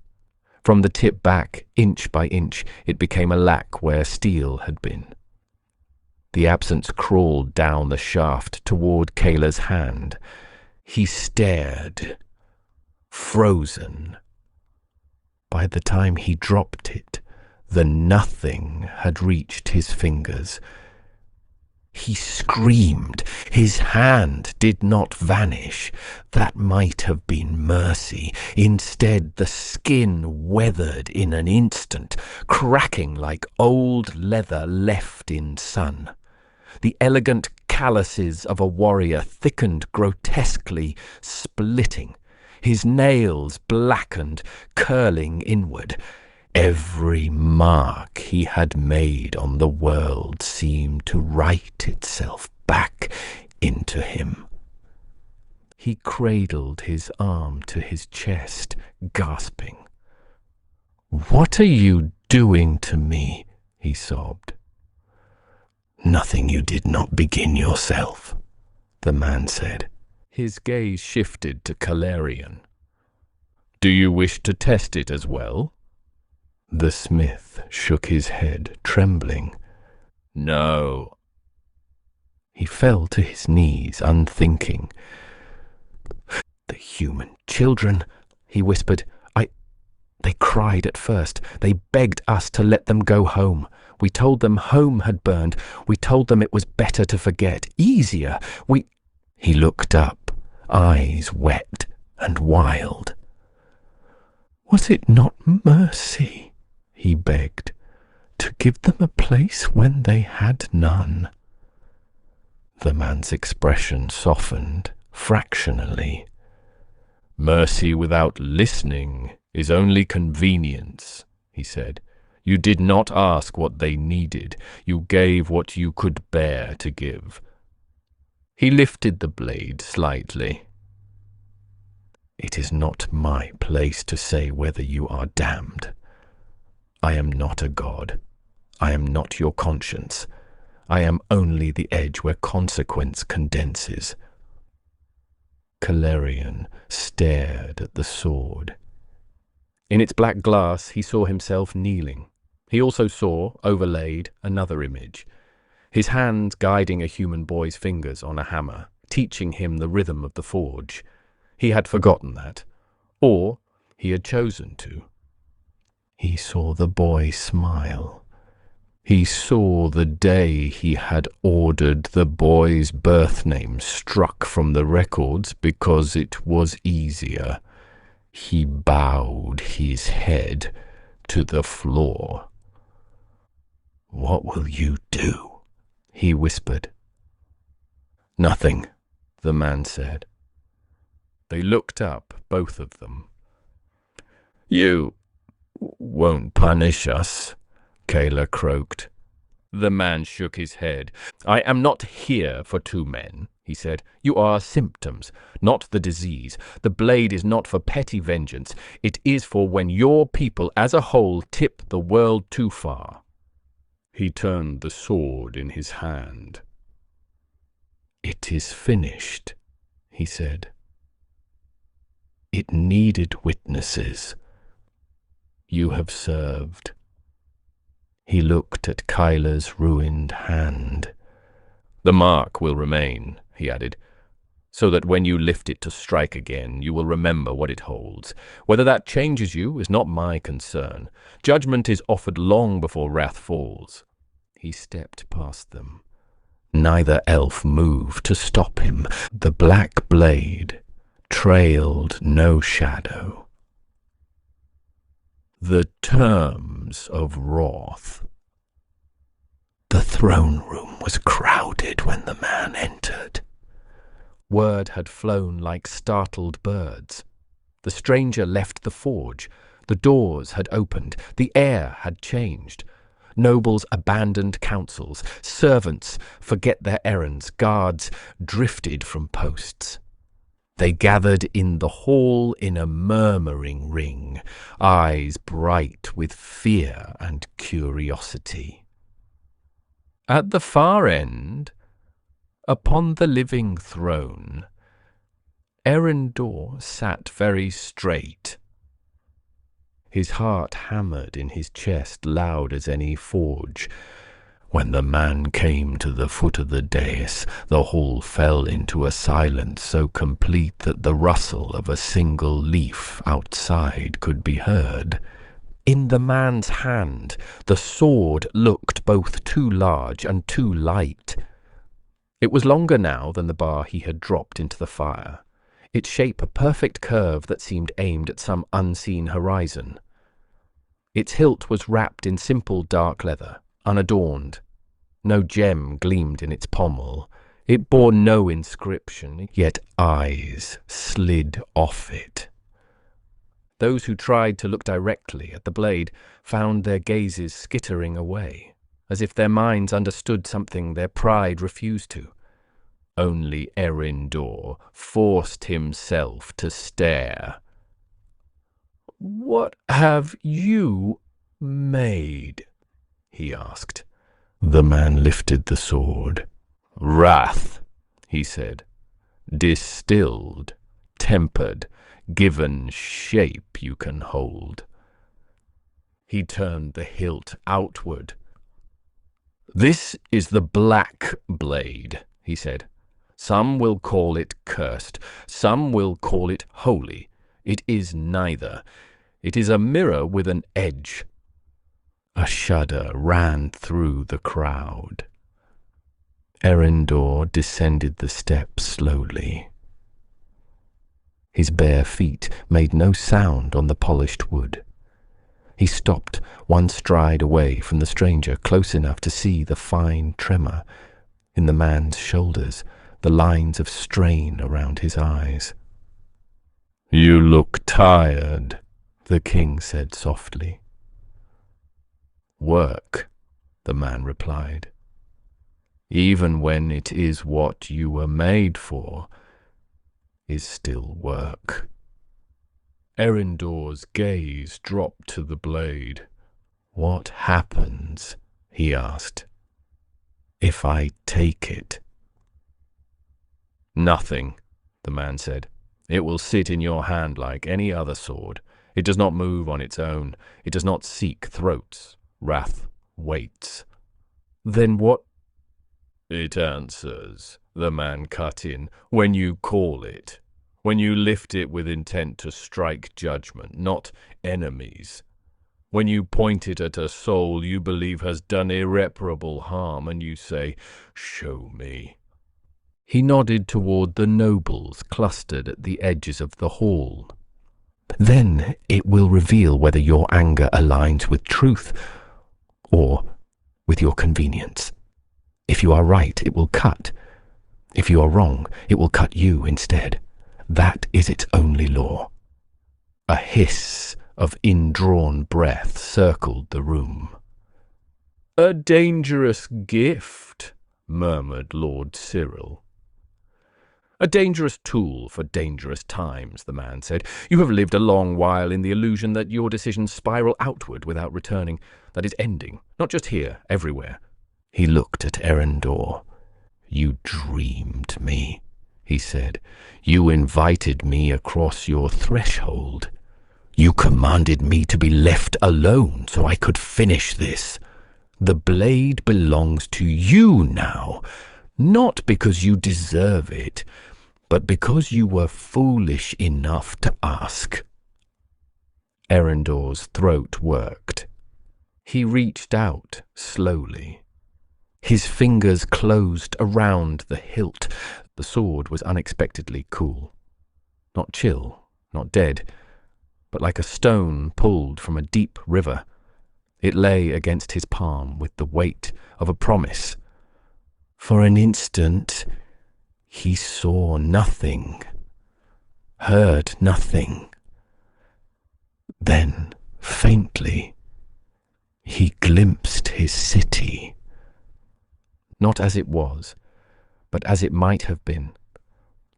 From the tip back, inch by inch, it became a lack where steel had been. The absence crawled down the shaft toward Kayla's hand. He stared, frozen. By the time he dropped it, the nothing had reached his fingers. He screamed. His hand did not vanish. That might have been mercy. Instead, the skin weathered in an instant, cracking like old leather left in sun. The elegant calluses of a warrior thickened grotesquely, splitting. His nails blackened, curling inward. Every mark he had made on the world seemed to write itself back into him. He cradled his arm to his chest, gasping. "What are you doing to me?" he sobbed. "Nothing you did not begin yourself," the man said. His gaze shifted to Calarian. "Do you wish to test it as well?" The smith shook his head, trembling. "No." He fell to his knees, unthinking. "The human children," he whispered. They cried at first. They begged us to let them go home. We told them home had burned. We told them it was better to forget, easier. He looked up, eyes wet and wild. "Was it not mercy," he begged, "to give them a place when they had none?" The man's expression softened fractionally. "Mercy without listening is only convenience," he said. "You did not ask what they needed. You gave what you could bear to give." He lifted the blade slightly. "It is not my place to say whether you are damned. I am not a god. I am not your conscience. I am only the edge where consequence condenses." Calarian stared at the sword. In its black glass he saw himself kneeling. He also saw, overlaid, another image. His hands guiding a human boy's fingers on a hammer, teaching him the rhythm of the forge. He had forgotten that. Or he had chosen to. He saw the boy smile. He saw the day he had ordered the boy's birth name struck from the records because it was easier. He bowed his head to the floor. "What will you do?" he whispered. "Nothing," the man said. They looked up, both of them. "You won't punish us," Kayla croaked. The man shook his head. "I am not here for two men," he said. "You are symptoms, not the disease. The blade is not for petty vengeance. It is for when your people as a whole tip the world too far." He turned the sword in his hand. "It is finished," he said. "It needed witnesses. You have served." He looked at Kyla's ruined hand. "The mark will remain," he added, "so that when you lift it to strike again, you will remember what it holds. Whether that changes you is not my concern. Judgment is offered long before wrath falls." He stepped past them. Neither elf moved to stop him. The black blade trailed no shadow. The terms of wrath. The throne room was crowded when the man entered. Word had flown like startled birds. The stranger left the forge. The doors had opened. The air had changed. Nobles abandoned councils. Servants forget their errands. Guards drifted from posts. They gathered in the hall in a murmuring ring, eyes bright with fear and curiosity. At the far end, upon the living throne, Erendor sat very straight. His heart hammered in his chest loud as any forge. When the man came to the foot of the dais, the hall fell into a silence so complete that the rustle of a single leaf outside could be heard. In the man's hand, the sword looked both too large and too light. It was longer now than the bar he had dropped into the fire, its shape a perfect curve that seemed aimed at some unseen horizon. Its hilt was wrapped in simple dark leather, unadorned. No gem gleamed in its pommel. It bore no inscription, yet eyes slid off it. Those who tried to look directly at the blade found their gazes skittering away, as if their minds understood something their pride refused to. Only Erendor forced himself to stare. "What have you made?" he asked. The man lifted the sword. "Wrath," he said. "Distilled, tempered, given shape you can hold." He turned the hilt outward. "This is the black blade," he said. "Some will call it cursed, some will call it holy. It is neither. It is a mirror with an edge." A shudder ran through the crowd. Erendor descended the steps slowly. His bare feet made no sound on the polished wood. He stopped one stride away from the stranger, close enough to see the fine tremor in the man's shoulders, the lines of strain around his eyes. "You look tired," the king said softly. "Work," the man replied. "Even when it is what you were made for, is still work." Erendor's gaze dropped to the blade. "What happens," he asked, "if I take it?" "Nothing," the man said. "It will sit in your hand like any other sword. It does not move on its own. It does not seek throats. Wrath waits." "Then what—" "It answers," the man cut in, "when you call it. When you lift it with intent to strike judgment, not enemies. When you point it at a soul you believe has done irreparable harm, and you say, 'Show me.'" He nodded toward the nobles clustered at the edges of the hall. "Then it will reveal whether your anger aligns with truth or with your convenience. If you are right, it will cut. If you are wrong, it will cut you instead. That is its only law." A hiss of indrawn breath circled the room. A dangerous gift, murmured Lord Cyril. A dangerous tool for dangerous times, the man said. You have lived a long while in the illusion that your decisions spiral outward without returning, that is ending, not just here, everywhere. He looked at Erendor. You dreamed me, he said. You invited me across your threshold. You commanded me to be left alone so I could finish this. The blade belongs to you now, not because you deserve it, but because you were foolish enough to ask. Erendor's throat worked. He reached out slowly. His fingers closed around the hilt. The sword was unexpectedly cool. Not chill, not dead, but like a stone pulled from a deep river. It lay against his palm with the weight of a promise. For an instant, he saw nothing, heard nothing. Then, faintly, he glimpsed his city. Not as it was, but as it might have been.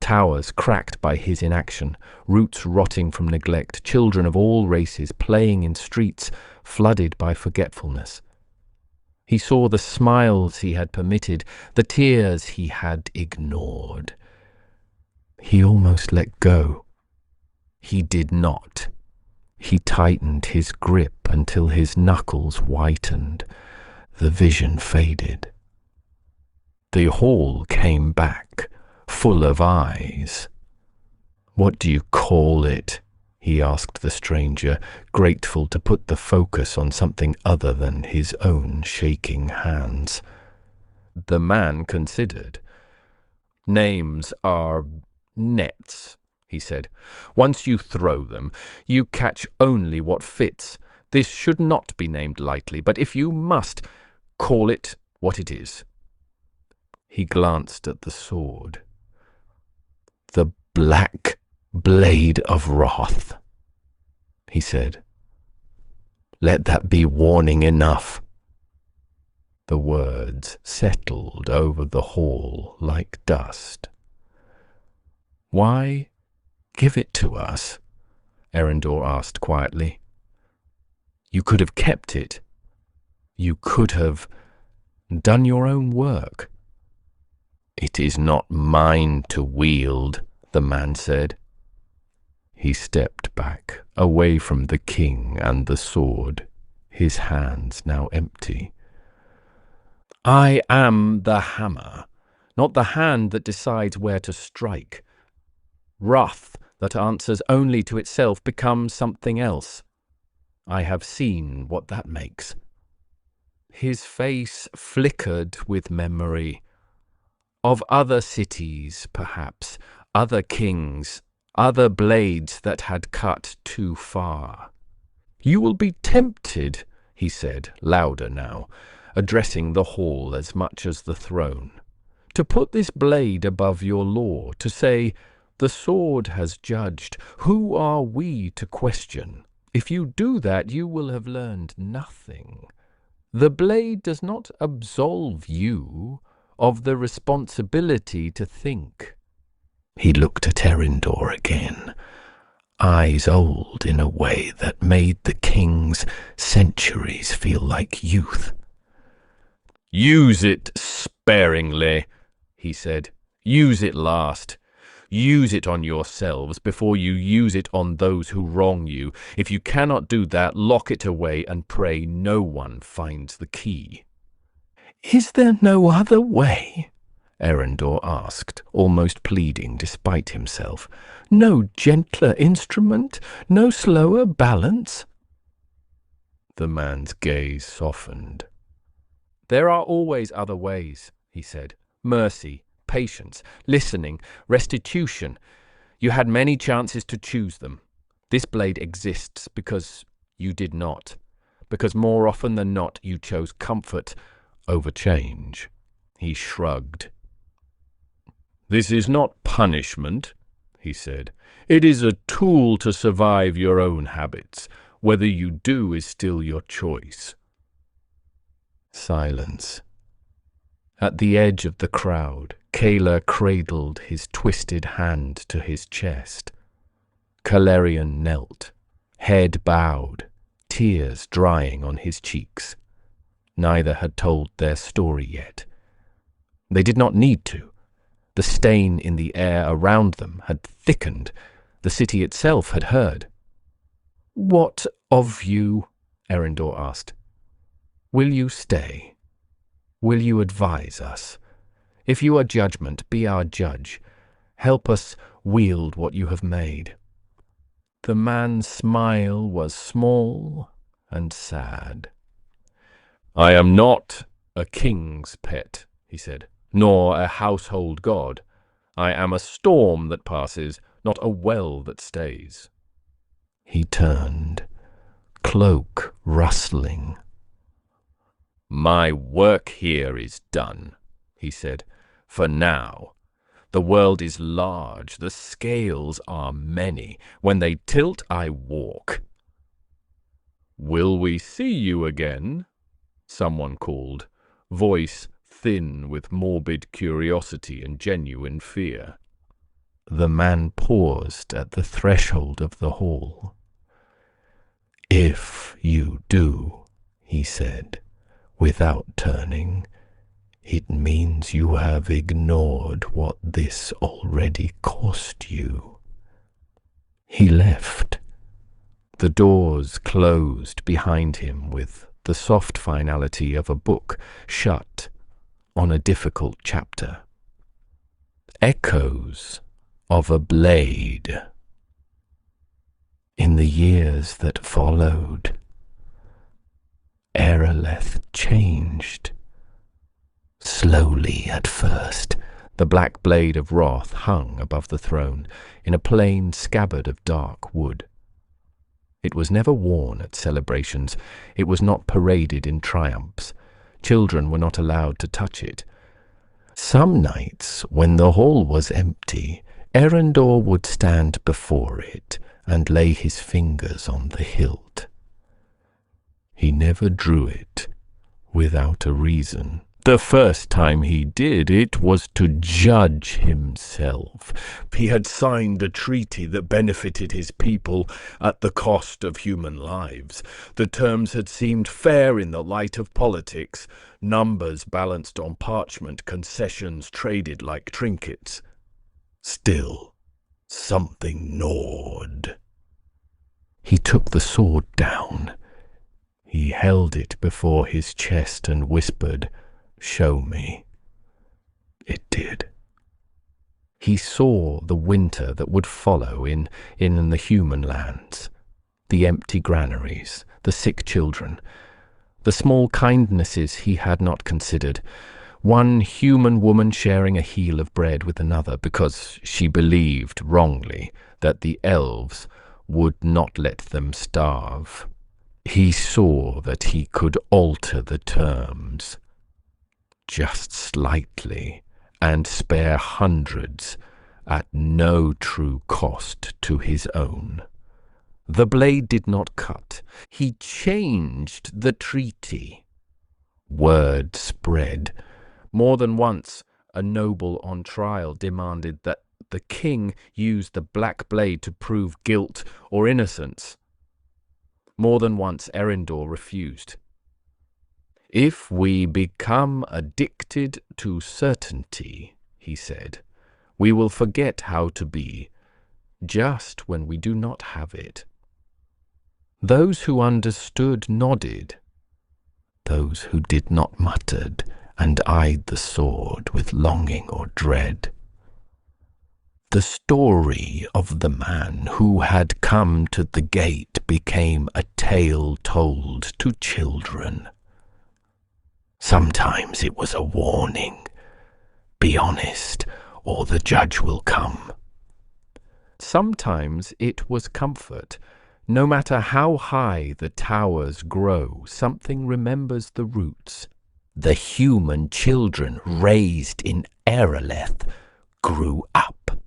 Towers cracked by his inaction, roots rotting from neglect, children of all races playing in streets flooded by forgetfulness. He saw the smiles he had permitted, the tears he had ignored. He almost let go. He did not. He tightened his grip until his knuckles whitened. The vision faded. The hall came back, full of eyes. What do you call it? He asked the stranger, grateful to put the focus on something other than his own shaking hands. The man considered. Names are nets, he said. Once you throw them, you catch only what fits. This should not be named lightly, but if you must, call it what it is. He glanced at the sword. The black blade of wrath, he said. Let that be warning enough. The words settled over the hall like dust. Why give it to us? Erendor asked quietly. You could have kept it. You could have done your own work. It is not mine to wield, the man said. He stepped back, away from the king and the sword, his hands now empty. I am the hammer, not the hand that decides where to strike. Wrath that answers only to itself becomes something else. I have seen what that makes. His face flickered with memory. Of other cities, perhaps, other kings, other blades that had cut too far. You will be tempted, he said, louder now, addressing the hall as much as the throne, to put this blade above your law, to say, the sword has judged. Who are we to question? If you do that, you will have learned nothing. The blade does not absolve you of the responsibility to think. He looked at Erendor again, eyes old in a way that made the king's centuries feel like youth. Use it sparingly, he said. Use it last. Use it on yourselves before you use it on those who wrong you. If you cannot do that, lock it away and pray no one finds the key. Is there no other way? Erendor asked, almost pleading despite himself. No gentler instrument? No slower balance? The man's gaze softened. There are always other ways, he said. Mercy, patience, listening, restitution. You had many chances to choose them. This blade exists because you did not. Because more often than not you chose comfort over change. He shrugged. This is not punishment, he said. It is a tool to survive your own habits. Whether you do is still your choice. Silence. At the edge of the crowd, Kayla cradled his twisted hand to his chest. Calerian knelt, head bowed, tears drying on his cheeks. Neither had told their story yet. They did not need to. The stain in the air around them had thickened. The city itself had heard. "What of you?" Erendor asked. "Will you stay? Will you advise us? If you are judgment, be our judge. Help us wield what you have made." The man's smile was small and sad. "I am not a king's pet," he said, "nor a household god. I am a storm that passes, not a well that stays." He turned, cloak rustling. "My work here is done," he said, "for now. The world is large, the scales are many. When they tilt, I walk." "Will we see you again?" someone called, voice thin with morbid curiosity and genuine fear. The man paused at the threshold of the hall. "If you do," he said, without turning, "it means you have ignored what this already cost you." He left. The doors closed behind him with the soft finality of a book shut on a difficult chapter. Echoes of a blade. In the years that followed, Aeraleth changed. Slowly at first, the black blade of wrath hung above the throne in a plain scabbard of dark wood. It was never worn at celebrations. It was not paraded in triumphs. Children were not allowed to touch it. Some nights, when the hall was empty, Erendor would stand before it and lay his fingers on the hilt. He never drew it without a reason. The first time he did, it was to judge himself. He had signed a treaty that benefited his people at the cost of human lives. The terms had seemed fair in the light of politics, numbers balanced on parchment, concessions traded like trinkets. Still, something gnawed. He took the sword down. He held it before his chest and whispered, "Show me." It did. He saw the winter that would follow in the human lands, the empty granaries, the sick children, the small kindnesses he had not considered, one human woman sharing a heel of bread with another because she believed wrongly that the elves would not let them starve. He saw that he could alter the terms just slightly and spare hundreds at no true cost to his own. The blade did not cut. He changed the treaty. Word spread. More than once, a noble on trial demanded that the king use the black blade to prove guilt or innocence. More than once, Erendor refused. "If we become addicted to certainty," he said, "we will forget how to be, just when we do not have it." Those who understood nodded. Those who did not muttered and eyed the sword with longing or dread. The story of the man who had come to the gate became a tale told to children. Sometimes it was a warning. Be honest, or the judge will come. Sometimes it was comfort. No matter how high the towers grow, something remembers the roots. The human children raised in Aeraleth grew up.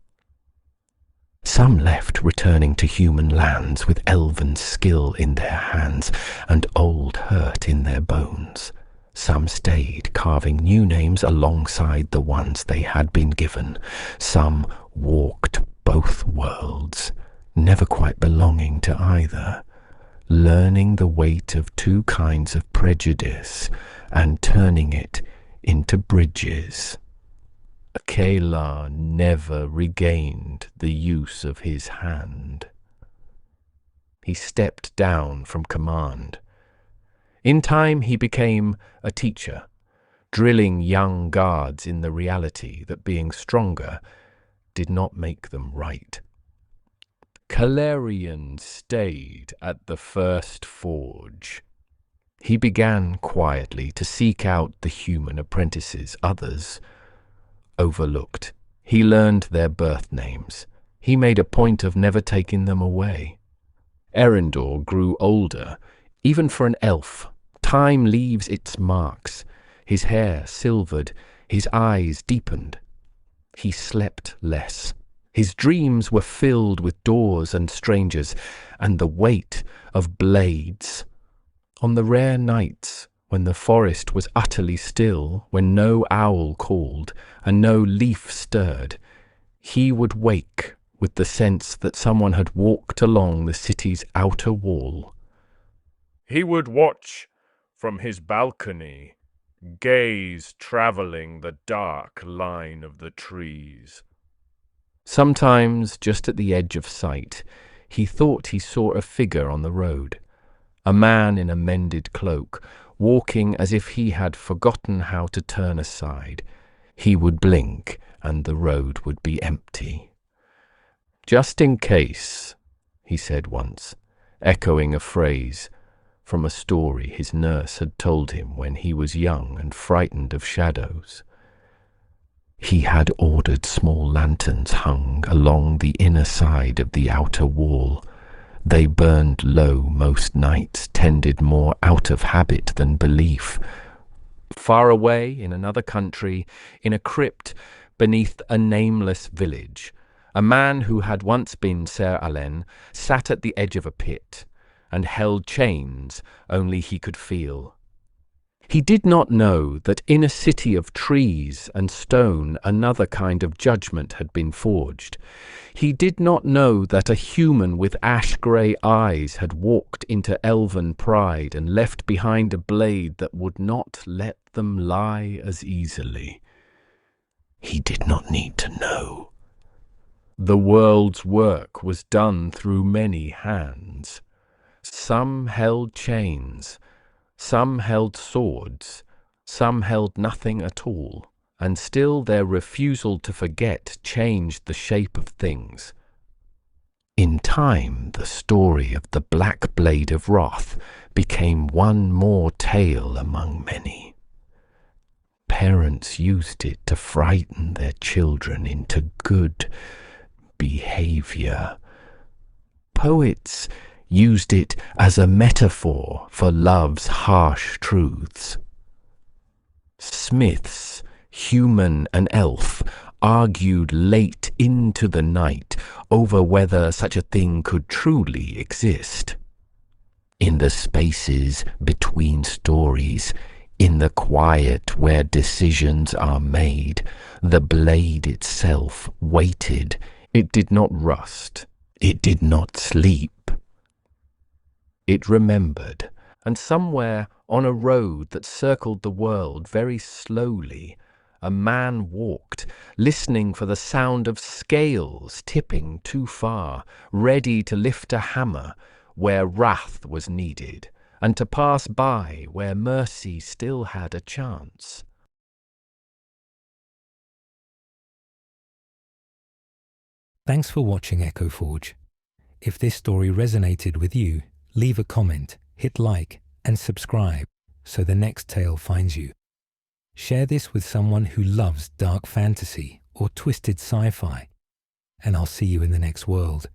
Some left, returning to human lands with elven skill in their hands and old hurt in their bones. Some stayed, carving new names alongside the ones they had been given. Some walked both worlds, never quite belonging to either, learning the weight of two kinds of prejudice and turning it into bridges. Kayla never regained the use of his hand. He stepped down from command. In time he became a teacher, drilling young guards in the reality that being stronger did not make them right. Calerian stayed at the first forge. He began quietly to seek out the human apprentices others overlooked. He learned their birth names. He made a point of never taking them away. Erendor grew older, even for an elf. Time leaves its marks. His hair silvered, his eyes deepened. He slept less. His dreams were filled with doors and strangers, and the weight of blades. On the rare nights when the forest was utterly still, when no owl called and no leaf stirred, he would wake with the sense that someone had walked along the city's outer wall. He would watch from his balcony, gaze travelling the dark line of the trees. Sometimes, just at the edge of sight, he thought he saw a figure on the road, a man in a mended cloak, walking as if he had forgotten how to turn aside. He would blink, and the road would be empty. "Just in case," he said once, echoing a phrase from a story his nurse had told him when he was young and frightened of shadows. He had ordered small lanterns hung along the inner side of the outer wall. They burned low most nights, tended more out of habit than belief. Far away in another country, in a crypt beneath a nameless village, a man who had once been Ser Alen sat at the edge of a pit and held chains only he could feel. He did not know that in a city of trees and stone another kind of judgment had been forged. He did not know that a human with ash-grey eyes had walked into elven pride and left behind a blade that would not let them lie as easily. He did not need to know. The world's work was done through many hands. Some held chains, some held swords, some held nothing at all, and still their refusal to forget changed the shape of things. In time, the story of the Black Blade of Wrath became one more tale among many. Parents used it to frighten their children into good behavior. Poets used it as a metaphor for love's harsh truths. Smiths, human and elf, argued late into the night over whether such a thing could truly exist. In the spaces between stories, in the quiet where decisions are made, the blade itself waited. It did not rust. It did not sleep. It remembered, and somewhere on a road that circled the world very slowly, a man walked, listening for the sound of scales tipping too far, ready to lift a hammer where wrath was needed, and to pass by where mercy still had a chance. Thanks for watching Echo Forge. If this story resonated with you, leave a comment, hit like, and subscribe so the next tale finds you. Share this with someone who loves dark fantasy or twisted sci-fi, and I'll see you in the next world.